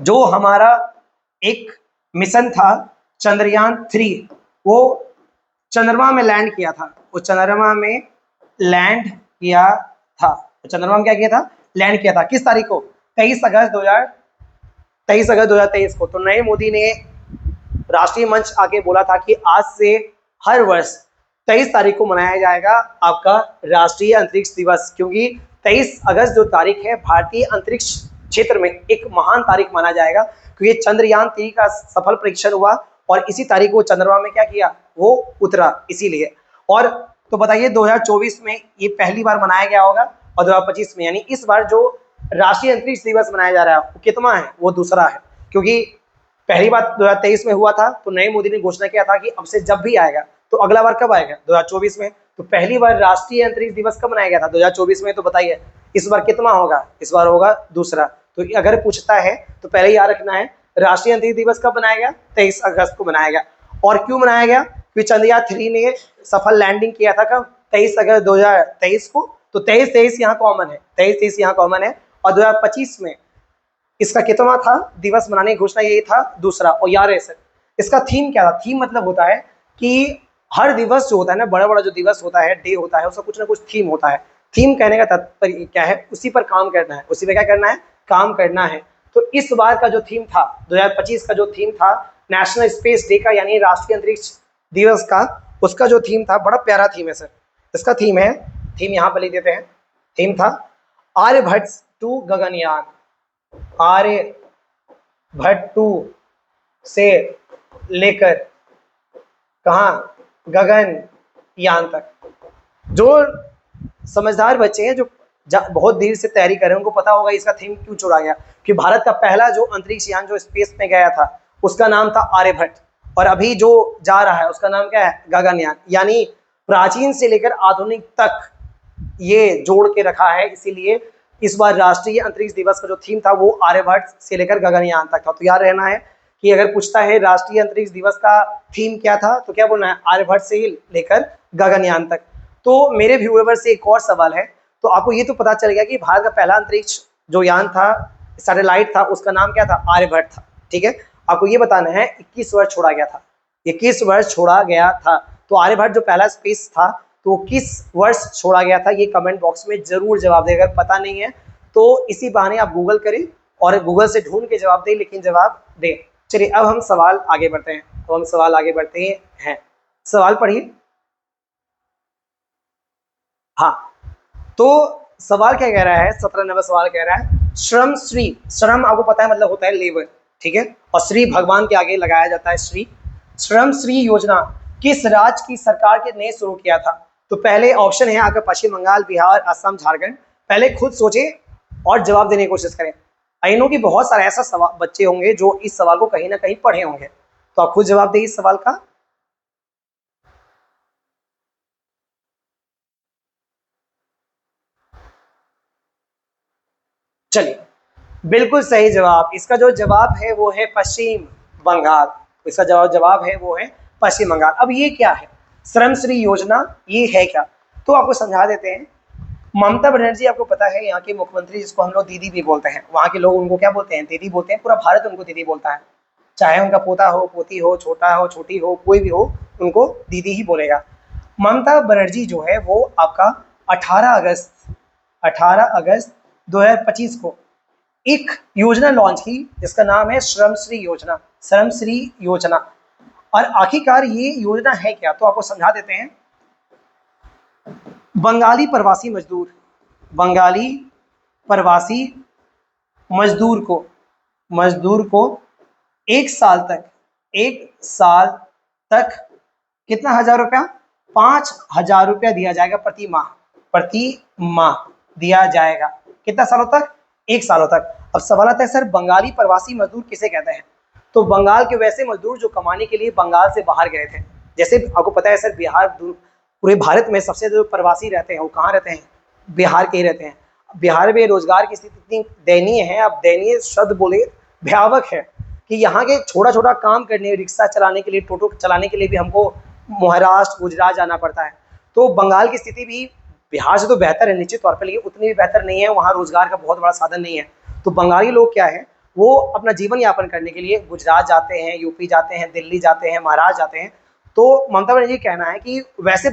[SPEAKER 1] जो हमारा एक मिशन था चंद्रयान 3, वो चंद्रमा में लैंड किया था। वो चंद्रमा में लैंड किया था। चंद्रमा में क्या किया था? लैंड किया था। किस तारीख को? 23 अगस्त 2023 को। तो नरेंद्र मोदी ने राष्ट्रीय मंच आके बोला था कि आज से हर वर्ष 23 तारीख को मनाया जाएगा आपका राष्ट्रीय अंतरिक्ष दिवस, क्योंकि 23 अगस्त जो तारीख है भारतीय अंतरिक्ष क्षेत्र में एक महान तारीख माना जाएगा, क्योंकि चंद्रयान 3 का सफल परीक्षण हुआ और इसी तारीख को चंद्रमा में क्या किया? वो उतरा, इसीलिए। और तो बताइए 2024 में ये पहली बार मनाया गया होगा और 2025 में, यानी इस बार जो राष्ट्रीय अंतरिक्ष दिवस मनाया जा रहा है वो कितना है? वो दूसरा है, क्योंकि पहली बार 2023 में हुआ था तो नरेंद्र मोदी ने घोषणा किया था कि अब से जब भी आएगा, तो अगला बार कब आएगा? 2024 में। तो पहली बार राष्ट्रीय अंतरिक्ष दिवस कब मनाया गया था? 2024 में। तो बताइए इस बार कितना होगा? इस बार होगा दूसरा। तो अगर पूछता है तो पहले याद रखना है राष्ट्रीय अंतरिक्ष दिवस कब बनाया गया? 23 अगस्त को बनाया गया। और क्यों बनाया गया? क्योंकि चंद्रयान 3 ने सफल लैंडिंग किया था कब? 23 अगस्त 2023 को। तो 23 यहाँ कॉमन है, 23 यहाँ कॉमन है। और 2025 में इसका कितना था दिवस मनाने की घोषणा? यही था दूसरा। और यार सर इसका थीम क्या था? थीम मतलब होता है कि हर दिवस जो होता है ना, बड़ा बड़ा जो दिवस होता है, डे होता है, उसका कुछ ना कुछ थीम होता है। थीम कहने का तात्पर्य क्या है? उसी पर काम करना है। उसी पर क्या करना है? काम करना है। तो इस बार का जो थीम था, 2025 का जो थीम था नेशनल स्पेस डे का, यानी राष्ट्रीय अंतरिक्ष दिवस का, उसका जो थीम था बड़ा प्यारा थीम है सर। इसका थीम है, थीम यहाँ पर लिख देते हैं, थीम था आर्यभट्ट टू गगनयान। आर्यभट्ट 2 से लेकर कहाँ? गगनयान तक। जो समझदार बच्चे हैं, जो बहुत देर से तैयारी कर रहे हैं, उनको पता होगा इसका थीम क्यों चुना गया। कि भारत का पहला जो अंतरिक्ष यान जो स्पेस में गया था उसका नाम था आर्यभट्ट, और अभी जो जा रहा है उसका नाम क्या है? गगनयान। यानी प्राचीन से लेकर आधुनिक तक ये जोड़ के रखा है, इसीलिए इस बार राष्ट्रीय अंतरिक्ष दिवस का जो थीम था वो आर्यभट्ट से लेकर गगनयान तक था। तो याद रहना है कि अगर पूछता है राष्ट्रीय अंतरिक्ष दिवस का थीम क्या था, तो क्या बोलना है, आर्यभट्ट से लेकर गगनयान तक। तो मेरे व्यूअर से एक और सवाल है, तो आपको ये तो पता चल गया कि भारत का पहला अंतरिक्ष जो यान था, सैटेलाइट था, उसका नाम क्या था, आर्यभट्ट था। ठीक है, आपको ये बताना है 21 वर्ष छोड़ा गया था, 21 वर्ष छोड़ा गया था। तो आर्यभट्ट जो पहला स्पेस था, तो किस वर्ष छोड़ा गया था, ये कमेंट बॉक्स में जरूर जवाब दें। अगर पता नहीं है तो इसी बहाने आप गूगल करें और गूगल से ढूंढ के जवाब दें, लेकिन जवाब दें। चलिए अब हम सवाल आगे बढ़ते हैं, हैं। सवाल पढ़िए। हाँ, तो सवाल क्या कह रहा है, 17 नंबर सवाल कह रहा है, श्रम श्री, श्रम आपको पता है मतलब होता है लेबर, ठीक है, और श्री भगवान के आगे लगाया जाता है श्री। श्रम श्री योजना किस राज्य की सरकार ने शुरू किया था? तो पहले ऑप्शन है आपका पश्चिम बंगाल, बिहार, असम, झारखंड। पहले खुद सोचे और जवाब देने की कोशिश करें। आई नो कि बहुत सारे ऐसा सवाल बच्चे होंगे जो इस सवाल को कहीं ना कहीं पढ़े होंगे, तो आप खुद जवाब दें इस सवाल का। चलिए, बिल्कुल सही जवाब। इसका जो जवाब है वो है पश्चिम बंगाल। इसका जवाब है वो है पश्चिम बंगाल। अब ये क्या है श्रम श्री योजना, ये है क्या, तो आपको समझा देते हैं। ममता बनर्जी आपको पता है यहाँ के मुख्यमंत्री, जिसको हम लोग दीदी भी बोलते हैं, वहाँ के लोग उनको क्या बोलते हैं, दीदी बोलते हैं। पूरा भारत उनको दीदी बोलता है, चाहे उनका पोता हो, पोती हो, छोटा हो, छोटी हो, कोई भी हो, उनको दीदी ही बोलेगा। ममता बनर्जी जो है वो आपका 18 अगस्त 2025 को एक योजना लॉन्च की, जिसका नाम है श्रम श्री योजना। श्रम श्री योजना, और आखिरकार ये योजना है क्या, तो आपको समझा देते हैं। बंगाली प्रवासी मजदूर को एक साल तक कितना हजार रुपया, 5,000 रुपया दिया जाएगा प्रति माह दिया जाएगा। कितना सालों तक, 1 सालों तक। अब सवाल आता है सर बंगाली प्रवासी मजदूर किसे कहते हैं? तो बंगाल के वैसे मजदूर जो कमाने के लिए बंगाल से बाहर गए थे। जैसे आपको पता है सर, पूरे भारत में सबसे जो प्रवासी रहते हैं वो कहाँ रहते हैं, बिहार के ही रहते हैं। बिहार में रोजगार की स्थिति इतनी दयनीय है, अब दयनीय शब्द बोले भयावक है, कि यहाँ के छोटा छोटा काम करने, रिक्शा चलाने के लिए, टोटो चलाने के लिए भी हमको महाराष्ट्र, गुजरात जाना पड़ता है। तो बंगाल की स्थिति भी बिहार से तो बेहतर है निश्चित तौर पर, लेकिन उतनी भी बेहतर नहीं है, वहाँ रोजगार का बहुत बड़ा साधन नहीं है। तो बंगाली लोग क्या है, वो अपना जीवन यापन करने के लिए गुजरात जाते हैं, यूपी जाते हैं, दिल्ली जाते हैं, महाराष्ट्र जाते हैं। तो ममता बनर्जी कहना है कि वैसे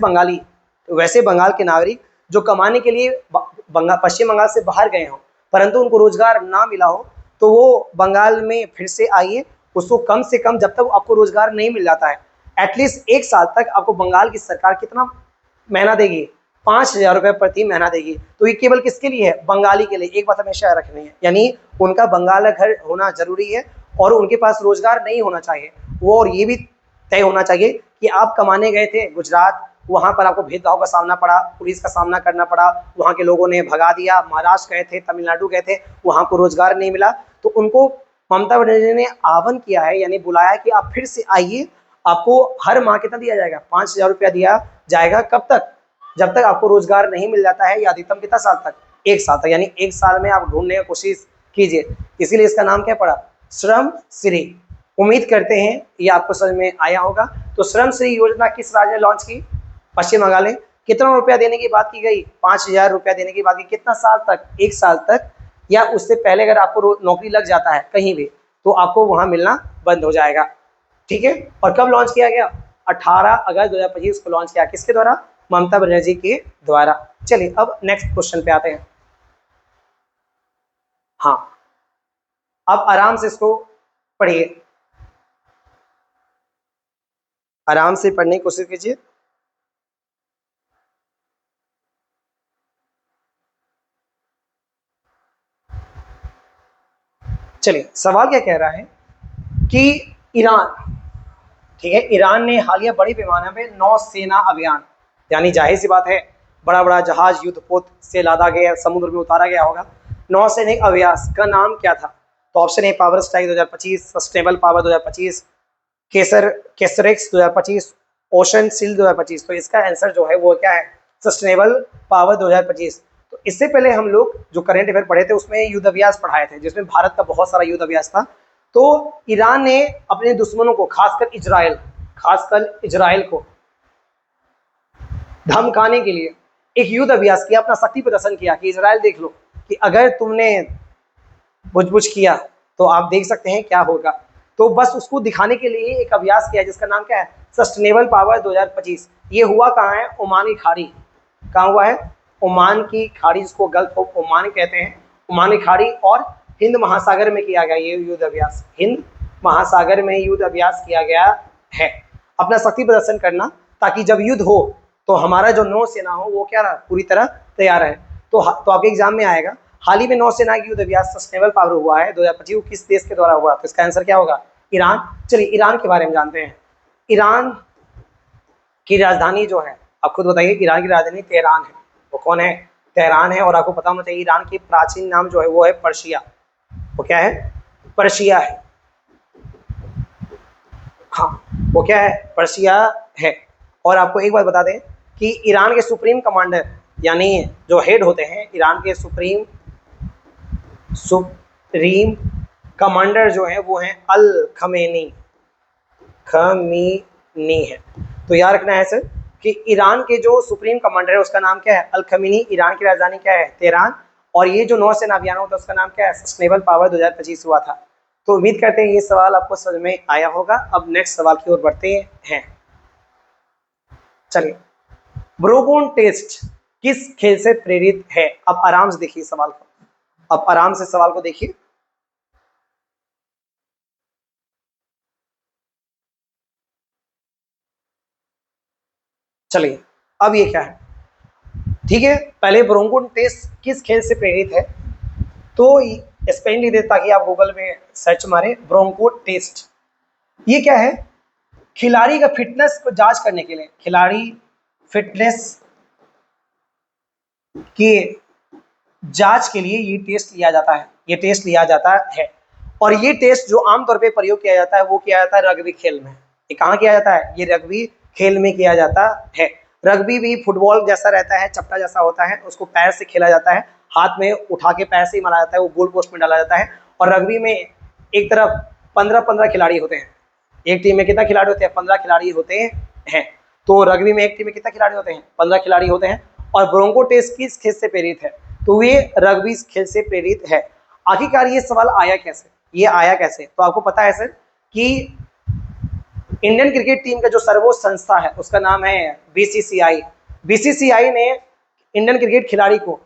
[SPEAKER 1] बंगाल के नागरिक जो कमाने के लिए पश्चिम बंगाल से बाहर गए हों, परंतु उनको रोजगार ना मिला हो, तो वो बंगाल में फिर से आइए। उसको कम से कम, जब तक आपको रोजगार नहीं मिल जाता है, एटलीस्ट 1 साल तक आपको बंगाल की सरकार कितना महीना देगी, 5,000 रुपये प्रति महीना देगी। तो ये केवल किसके लिए है, बंगाली के लिए। एक बात हमेशा रखनी है, यानी उनका बंगाल घर होना जरूरी है और उनके पास रोजगार नहीं होना चाहिए वो, और ये भी तय होना चाहिए कि आप कमाने गए थे गुजरात, वहाँ पर आपको भेदभाव का सामना पड़ा, पुलिस का सामना करना पड़ा, वहाँ के लोगों ने भगा दिया। महाराष्ट्र गए थे, तमिलनाडु गए थे, वहाँ को रोजगार नहीं मिला, तो उनको ममता बनर्जी ने आह्वान किया है, यानी बुलाया कि आप फिर से आइए। आपको हर माह कितना दिया जाएगा, 5,000 रुपया दिया जाएगा। कब तक, जब तक आपको रोजगार नहीं मिल जाता है, या अधिकतम कितना साल तक, 1 साल तक। यानी 1 साल में आप ढूंढने की कोशिश कीजिए, इसीलिए इसका नाम क्या पड़ा, श्रम श्री। उम्मीद करते हैं ये आपको समझ में आया होगा। तो श्रम श्री योजना किस राज्य ने लॉन्च की, पश्चिम बंगाल में। कितना रुपया देने की बात की गई, 5,000 रुपया देने की बात की। कितना साल तक, 1 साल तक, या उससे पहले अगर आपको नौकरी लग जाता है कहीं भी, तो आपको वहां मिलना बंद हो जाएगा। ठीक है, और कब लॉन्च किया गया, 18 अगस्त 2025 को लॉन्च किया। किसके द्वारा, ममता बनर्जी के द्वारा। चलिए अब नेक्स्ट क्वेश्चन पे आते हैं। हाँ, अब आराम से इसको पढ़िए, आराम से पढ़ने की कोशिश कीजिए। चलिए, सवाल क्या कह रहा है कि ईरान, ठीक है, ईरान ने हालिया बड़ी पैमाने पे नौसेना अभियान, यानी जाहिर सी बात है बड़ा बड़ा जहाज युद्धपोत से लादा गया, समुद्र में उतारा गया होगा। नौसैनिक अभ्यास का नाम क्या था? तो option A power strike 2025, sustainable power 2025, केसरेक्स 2025, ocean seal 2025। तो इसका आंसर जो है वो क्या है, सस्टेनेबल पावर 2025। तो इससे पहले हम लोग जो करंट अफेयर पढ़े थे उसमें युद्ध अभ्यास पढ़ाए थे, जिसमें भारत का बहुत सारा युद्ध अभ्यास था। तो ईरान ने अपने दुश्मनों को, खासकर इजराइल को धमकाने के लिए एक युद्ध अभ्यास किया, अपना शक्ति प्रदर्शन किया कि इजराइल देख लो कि अगर तुमने बुझ किया तो आप देख सकते हैं क्या होगा। तो बस उसको दिखाने के लिए एक अभ्यास किया जिसका नाम क्या है, सस्टेनेबल पावर 2025। ये हुआ कहाँ है, ओमान की खाड़ी। कहाँ हुआ है, ओमान की खाड़ी, जिसको गल्फ ऑफ ओमान कहते हैं। ओमान की खाड़ी और हिंद महासागर में किया गया ये युद्ध अभ्यास, हिंद महासागर में युद्ध अभ्यास किया गया है, अपना शक्ति प्रदर्शन करना, ताकि जब युद्ध हो तो हमारा जो नौसेना हो वो क्या रहा, पूरी तरह तैयार है। तो आपके एग्जाम में आएगा, हाल ही में नौसेना की युद्ध अभ्यास सस्टेनेबल पावर हुआ है 2025, किस देश के द्वारा हुआ, तो इसका आंसर क्या होगा, ईरान। चलिए ईरान के बारे में जानते हैं। ईरान की राजधानी जो है, आप खुद बताइए, ईरान की राजधानी तेहरान है। वो कौन है, तेहरान है। और आपको पता होना चाहिए ईरान की प्राचीन नाम जो है वो है पर्शिया। वो क्या है, पर्शिया है। हाँ, वो क्या है, पर्शिया है। और आपको एक बात बता दें कि ईरान के सुप्रीम कमांडर, यानी जो हेड होते हैं ईरान के सुप्रीम कमांडर जो है वो हैं अल खमेनी है। तो याद रखना है सर कि ईरान के जो सुप्रीम कमांडर है उसका नाम क्या है, अल खमेनी। ईरान की राजधानी क्या है, तेहरान। और ये जो नौसेना अभियान होता है उसका नाम क्या है, सस्टेनेबल पावर 2025 हुआ था। तो उम्मीद करते हैं ये सवाल आपको समझ में आया होगा। अब नेक्स्ट सवाल की ओर बढ़ते हैं। चलिए, ब्रोबोन टेस्ट किस खेल से प्रेरित है। अब आराम से देखिए सवाल को, अब आराम से सवाल को देखिए। चलिए, अब ये क्या है, ठीक है। पहले ब्रोंको टेस्ट किस खेल से प्रेरित है, तो स्पेलिंग लिख देते ताकि आप गूगल में सर्च मारे, ब्रोंको टेस्ट। ये क्या है, खिलाड़ी का फिटनेस को जांच करने के लिए, खिलाड़ी फिटनेस की जांच के लिए ये टेस्ट लिया जाता है, ये टेस्ट लिया जाता है। और ये टेस्ट जो आमतौर पे प्रयोग किया जाता है वो किया जाता है रग्बी खेल में। ये कहाँ किया जाता है, ये रग्बी खेल में किया जाता है। रग्बी भी फुटबॉल जैसा रहता है, चपटा जैसा होता है, उसको पैर से खेला जाता है, हाथ में उठा के पैर से ही मारा जाता है, वो गोल पोस्ट में डाला जाता है। और रग्बी में एक तरफ 15-15 खिलाड़ी होते हैं, एक टीम में कितना खिलाड़ी होते हैं, 15 खिलाड़ी होते हैं। तो रग्बी में एक टीम में कितना खिलाड़ी होते हैं, 15 खिलाड़ी होते हैं। और ब्रोंको टेस्ट किस खेल से प्रेरित है, तो ये रग्बी खेल से प्रेरित है। आखिरकार ये सवाल आया कैसे, ये आया कैसे, तो आपको पता है सर कि इंडियन क्रिकेट टीम का जो सर्वोच्च संस्था है उसका नाम है बीसीसीआई। बीसीसीआई ने इंडियन क्रिकेट खिलाड़ी को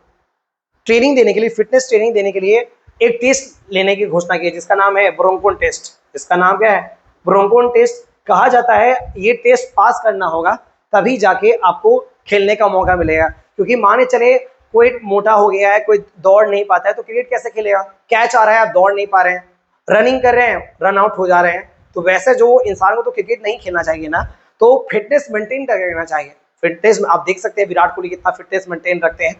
[SPEAKER 1] ट्रेनिंग देने के लिए, फिटनेस ट्रेनिंग देने के लिए एक टेस्ट लेने की घोषणा की है जिसका नाम है ब्रोंकोन टेस्ट। इसका नाम क्या है, ब्रोंकोन टेस्ट। कहा जाता है ये टेस्ट पास करना होगा तभी जाके आपको खेलने का मौका मिलेगा, क्योंकि माने चले कोई मोटा हो गया है, कोई दौड़ नहीं पाता है, तो क्रिकेट कैसे खेलेगा, कैच आ रहा है आप दौड़ नहीं पा रहे हैं, रनिंग कर रहे हैं रन आउट हो जा रहे हैं। तो वैसे जो इंसान को तो क्रिकेट नहीं खेलना चाहिए ना, तो फिटनेस मेंटेन करके रखना चाहिए। फिटनेस आप देख सकते हैं विराट कोहली कितना फिटनेस मेंटेन रखते हैं।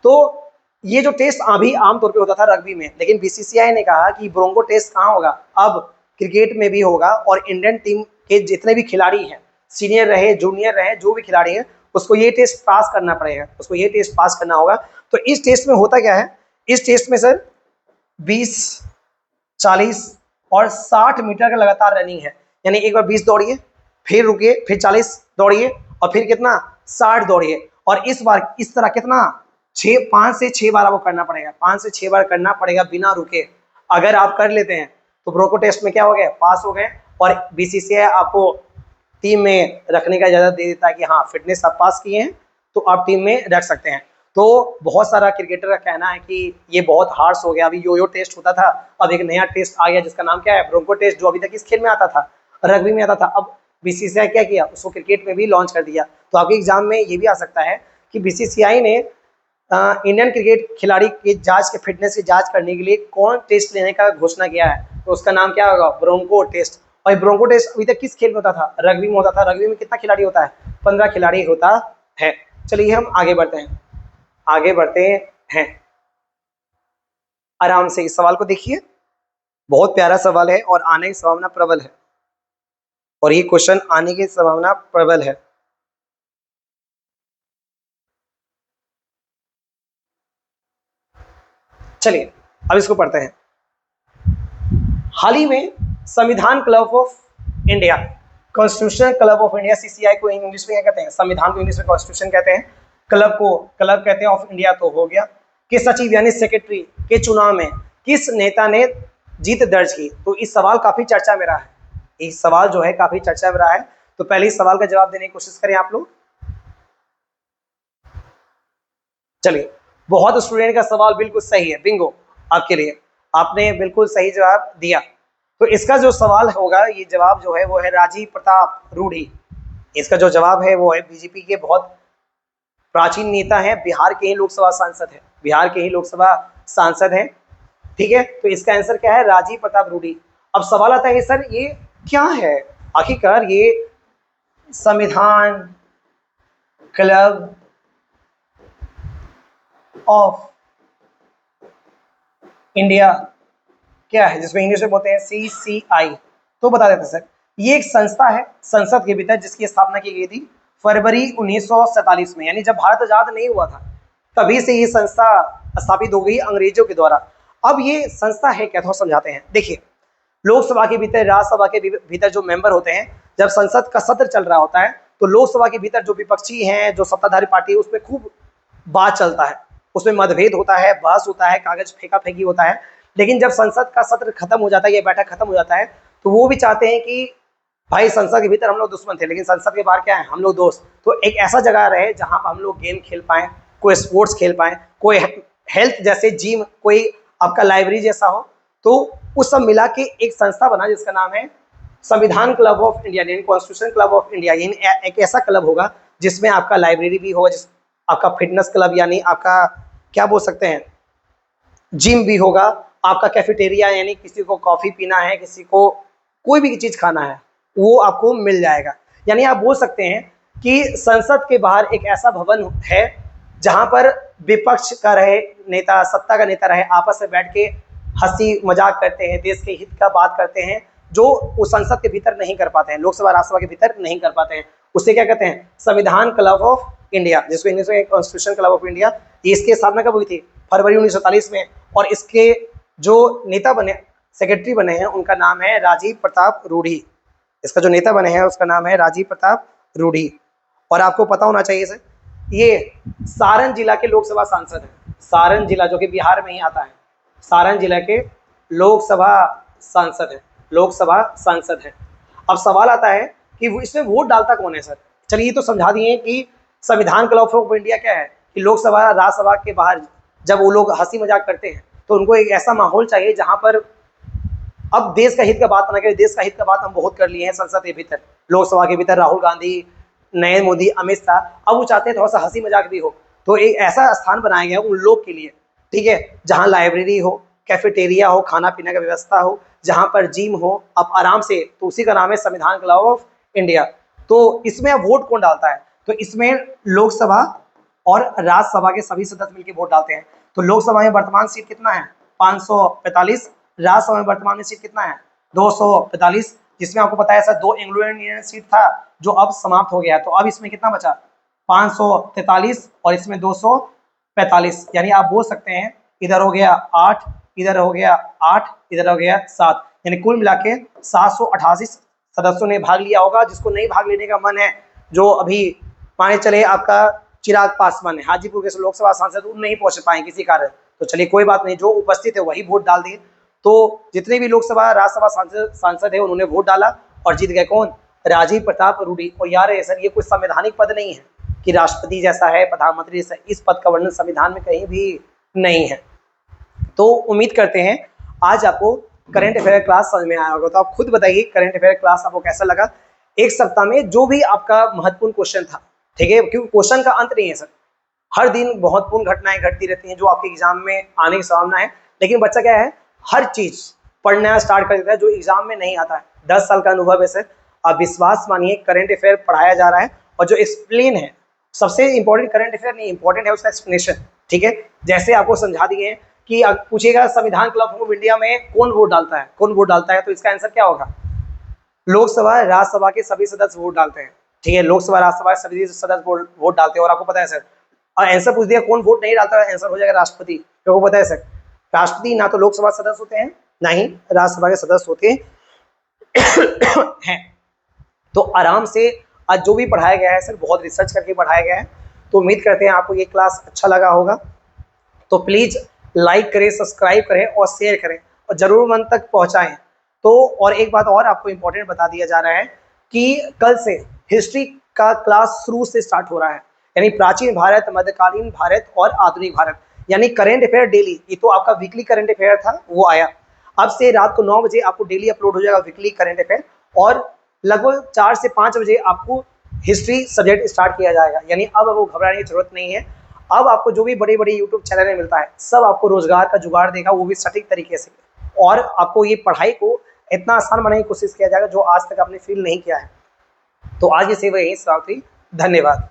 [SPEAKER 1] तो ये जो टेस्ट अभी आमतौर पे होता था रग्बी में, लेकिन बीसीसीआई ने कहा कि ब्रोंको टेस्ट कहाँ होगा, अब क्रिकेट में भी होगा। और इंडियन टीम के जितने भी खिलाड़ी हैं, सीनियर रहे जूनियर रहे, जो भी खिलाड़ी हैं, उसको ये टेस्ट पास करना पड़ेगा, उसको ये टेस्ट पास करना होगा। तो इस टेस्ट में होता क्या है, इस टेस्ट में सर 20, 40 और 60 मीटर का लगातार रनिंग है। यानी एक बार 20 दौड़िए, फिर रुकिए, फिर 40 दौड़िए, और फिर कितना 60 दौड़िए। और इस बार इस तरह कितना 5 से 6 बार आपको करना पड़ेगा, 5 से 6 बार करना पड़ेगा बिना रुके। अगर आप कर लेते हैं तो ब्रोंको टेस्ट में क्या हो गए, पास हो गए। और बीसीसीआई आपको टीम में रखने का इजाजत दे देता है कि हाँ फिटनेस आप पास किए हैं तो आप टीम में रख सकते हैं। तो बहुत सारा क्रिकेटर का कहना है कि ये बहुत हार्श हो गया, अभी यो टेस्ट होता था, अब एक नया टेस्ट आ गया जिसका नाम क्या है, ब्रोंको टेस्ट, जो अभी तक इस खेल में आता था, रग्बी में आता था। अब बीसीसीआई क्या किया, उसको क्रिकेट में भी लॉन्च कर दिया। तो आपके एग्जाम में ये भी आ सकता है कि बीसीसीआई ने इंडियन क्रिकेट खिलाड़ी की जांच के फिटनेस की जांच करने के लिए कौन टेस्ट लेने का घोषणा किया है, तो उसका नाम क्या होगा, ब्रोंको टेस्ट। और ब्रोंको टेस्ट अभी तक किस खेल में होता था, रग्बी में होता था। रग्बी में कितना खिलाड़ी होता है, 15 खिलाड़ी होता है। चलिए हम आगे बढ़ते हैं, आगे बढ़ते हैं। आराम से इस सवाल को देखिए, बहुत प्यारा सवाल है और आने की संभावना प्रबल है, और ये क्वेश्चन आने की संभावना प्रबल है। चलिए अब इसको पढ़ते हैं। हाल ही में संविधान club of India, constitution club of India, CCI को इंग्लिश में क्या कहते हैं, संविधान को इंग्लिश में कॉन्स्टिट्यूशन कहते हैं, क्लब को क्लब कहते हैं ऑफ इंडिया तो हो गया, के सचिव यानी सेक्रेटरी के चुनाव में किस नेता ने जीत दर्ज की। तो इस सवाल काफी चर्चा में रहा है, इस सवाल जो है काफी चर्चा में रहा है। तो पहले इस सवाल का जवाब देने की कोशिश करें आप लोग। चलिए, बहुत स्टूडेंट का सवाल बिल्कुल सही है, बिंगो आपके लिए, आपने बिल्कुल सही जवाब दिया। तो इसका जो सवाल होगा, ये जवाब जो है वो है राजीव प्रताप रूढ़ी। इसका जो जवाब है वो है बीजेपी के बहुत प्राचीन नेता हैं, बिहार के ही लोकसभा सांसद हैं, बिहार के ही लोकसभा सांसद हैं। ठीक है, तो इसका आंसर क्या है, राजीव प्रताप रूढ़ी। अब सवाल आता है सर ये क्या है, आखिरकार ये संविधान क्लब ऑफ इंडिया क्या है, जिसमें इंग्लिश में बोलते हैं सीसीआई। तो बता देते सर, ये एक संस्था है संसद के भीतर, जिसकी स्थापना की गई थी फरवरी 1947 में, यानी जब भारत आजाद नहीं हुआ था तभी से ये संस्था स्थापित हो गई अंग्रेजों के द्वारा। अब ये संस्था है क्या, तो समझाते हैं। देखिए, लोकसभा के भीतर, राज्यसभा के भीतर जो मेंबर होते हैं, जब संसद का सत्र चल रहा होता है तो लोकसभा के भीतर जो विपक्षी हैं, जो सत्ताधारी पार्टी है, उसमें खूब बात चलता है, उसमें मतभेद होता है, बहस होता है, कागज फेंका फेंकी होता है। लेकिन जब संसद का सत्र खत्म हो जाता है, ये बैठक खत्म हो जाता है, तो वो भी चाहते हैं कि भाई संसद के भीतर हम लोग दुश्मन थे, लेकिन संसद के बाहर क्या है, हम लोग दोस्त। तो एक ऐसा जगह रहे जहां पर हम लोग गेम खेल पाए, कोई स्पोर्ट्स खेल पाए, कोई हेल्थ जैसे जिम, कोई आपका लाइब्रेरी जैसा हो। तो उस सब मिला के एक संस्था बना जिसका नाम है संविधान क्लब ऑफ इंडिया, यानी कॉन्स्टिट्यूशन क्लब ऑफ इंडिया। यानी एक ऐसा क्लब होगा जिसमें आपका लाइब्रेरी भी होगा, जिस आपका फिटनेस क्लब, यानी आपका क्या बोल सकते हैं, जिम भी होगा, आपका कैफेटेरिया, यानी किसी को कॉफ़ी पीना है, किसी को कोई भी चीज़ खाना है, वो आपको मिल जाएगा। यानी आप बोल सकते हैं कि संसद के बाहर एक ऐसा भवन है जहां पर विपक्ष का रहे नेता, सत्ता का नेता रहे, आपस में बैठ के हंसी मजाक करते हैं, देश के हित का बात करते हैं, जो उस संसद के भीतर नहीं कर पाते हैं, लोकसभा राज्यसभा के भीतर नहीं कर पाते हैं। उसे क्या कहते हैं, संविधान क्लब ऑफ इंडिया, जिसको इंग्लिश में कॉन्स्टिट्यूशन क्लब ऑफ इंडिया। इसकी स्थापना कब हुई थी, फरवरी 1947 में। और इसके जो नेता बने, सेक्रेटरी बने हैं, उनका नाम है राजीव प्रताप रूढ़ी। इसका जो नेता बने हैं उसका नाम है राजीव प्रताप रूढ़ी। और आपको पता होना चाहिए सर, ये सारण जिला के लोकसभा सांसद हैं, सारण जिला जो कि बिहार में ही आता है, सारण जिला के लोकसभा सांसद हैं, लोकसभा सांसद हैं। अब सवाल आता है कि इसमें वोट डालता कौन है सर। चलिए, ये तो समझा दिए कि संविधान क्लब ऑफ इंडिया क्या है, कि लोकसभा राज्यसभा के बाहर जब वो लोग हंसी मजाक करते हैं तो उनको एक ऐसा माहौल चाहिए जहां पर, अब देश का हित का बात ना करें, देश का हित का बात हम बहुत कर लिए हैं संसद के भीतर, लोकसभा के भीतर राहुल गांधी, नरेंद्र मोदी, अमित शाह। अब वो चाहते हैं थोड़ा सा हंसी मजाक भी हो, तो एक ऐसा स्थान बनाया गया उन लोग के लिए, ठीक है, जहाँ लाइब्रेरी हो, कैफेटेरिया हो, खाना पीने का व्यवस्था हो, जहाँ पर जिम हो, आप आराम से, तो उसी का नाम है संविधान क्लब ऑफ इंडिया। तो इसमें अब वोट कौन डालता है, तो इसमें लोकसभा और राज्यसभा के सभी सदस्य मिलकर वोट डालते हैं। तो लोकसभा में वर्तमान सीट कितना है, 545, राज्यसभा में वर्तमान में सीट कितना है, 245, जिसमें आपको पता है सर 2 एंग्लो इंडियन सीट था जो अब समाप्त हो गया है। तो अब इसमें कितना बचा, 543 और इसमें 245, यानी आप बोल सकते हैं इधर हो गया 8, इधर हो गया 8, इधर हो गया 7, यानी कुल मिला के 788 सदस्यों ने भाग लिया होगा। जिसको नहीं भाग लेने का मन है, जो अभी माने चले आपका चिराग पासवान है, हाजीपुर के लोकसभा सांसद, वो नहीं पहुंच पाए किसी कारण, तो चलिए कोई बात नहीं, जो उपस्थित है वही वोट डाल दिए। तो जितने भी लोकसभा राज्यसभा सांसद है उन्होंने वोट डाला और जीत गए कौन, राजीव प्रताप रूढ़ी। और यार सर, ये कोई संवैधानिक पद नहीं है कि राष्ट्रपति जैसा है, प्रधानमंत्री जैसा, इस पद का वर्णन संविधान में कहीं भी नहीं है। तो उम्मीद करते हैं आज आपको करंट अफेयर क्लास समझ में आया होगा। तो आप खुद बताइए करंट अफेयर क्लास आपको कैसा लगा। एक सप्ताह में जो भी आपका महत्वपूर्ण क्वेश्चन था, ठीक है, क्योंकि क्वेश्चन का अंत नहीं है सर, हर दिन महत्वपूर्ण घटनाएं घटती रहती हैं जो आपके एग्जाम में आने की संभावना है। लेकिन बच्चा क्या है, हर चीज पढ़ना स्टार्ट कर देता है जो एग्जाम में नहीं आता है। 10 साल का अनुभव है सर, आप विश्वास मानिए, करंट अफेयर पढ़ाया जा रहा है और जो एक्सप्लेन है, सबसे इंपॉर्टेंट करंट अफेयर नहीं, इंपॉर्टेंट है उसका एक्सप्लेनेशन, ठीक है। जैसे आपको समझा दिए कि पूछेगा संविधान क्लब ऑफ इंडिया में कौन वोट डालता है, कौन वोट डालता है, तो इसका आंसर क्या होगा, लोकसभा राज्यसभा के सभी सदस्य वोट डालते हैं, ठीक है, लोकसभा राज्यसभा के सभी सदस्य वोट डालते हैं। और आपको पता है सर, और आंसर पूछ दिया कौन वोट नहीं डालता है, आंसर हो जाएगा राष्ट्रपति। तो आपको पता है सर, राष्ट्रपति ना तो लोकसभा सदस्य होते हैं ना ही राज्यसभा के सदस्य होते हैं। तो आराम से आज जो भी पढ़ाया गया है सर बहुत रिसर्च करके पढ़ाया गया है। तो उम्मीद करते हैं आपको ये क्लास अच्छा लगा होगा। तो प्लीज़ लाइक करें, सब्सक्राइब करें और शेयर करें और ज़रूरतमंद तक पहुँचाएँ। तो और एक बात और आपको इम्पोर्टेंट बता दिया जा रहा है कि कल से हिस्ट्री का क्लास शुरू से स्टार्ट हो रहा है, यानी प्राचीन भारत, मध्यकालीन भारत और आधुनिक भारत, यानी करेंट अफेयर डेली। ये तो आपका वीकली करेंट अफेयर था, वो आया। अब से रात को 9 बजे आपको डेली अपलोड हो जाएगा वीकली करेंट अफेयर, और लगभग 4 से 5 बजे आपको हिस्ट्री सब्जेक्ट स्टार्ट किया जाएगा। यानी अब वो घबराने की जरूरत नहीं है। अब आपको जो भी बड़े बड़े यूट्यूब चैनल में मिलता है सब आपको रोजगार का जुगाड़ देगा, वो भी सटीक तरीके से, और आपको ये पढ़ाई को इतना आसान बनाने की कोशिश किया जाएगा जो आज तक आपने फील नहीं किया है। तो आज ये सेवा यही समाप्त हुई। धन्यवाद।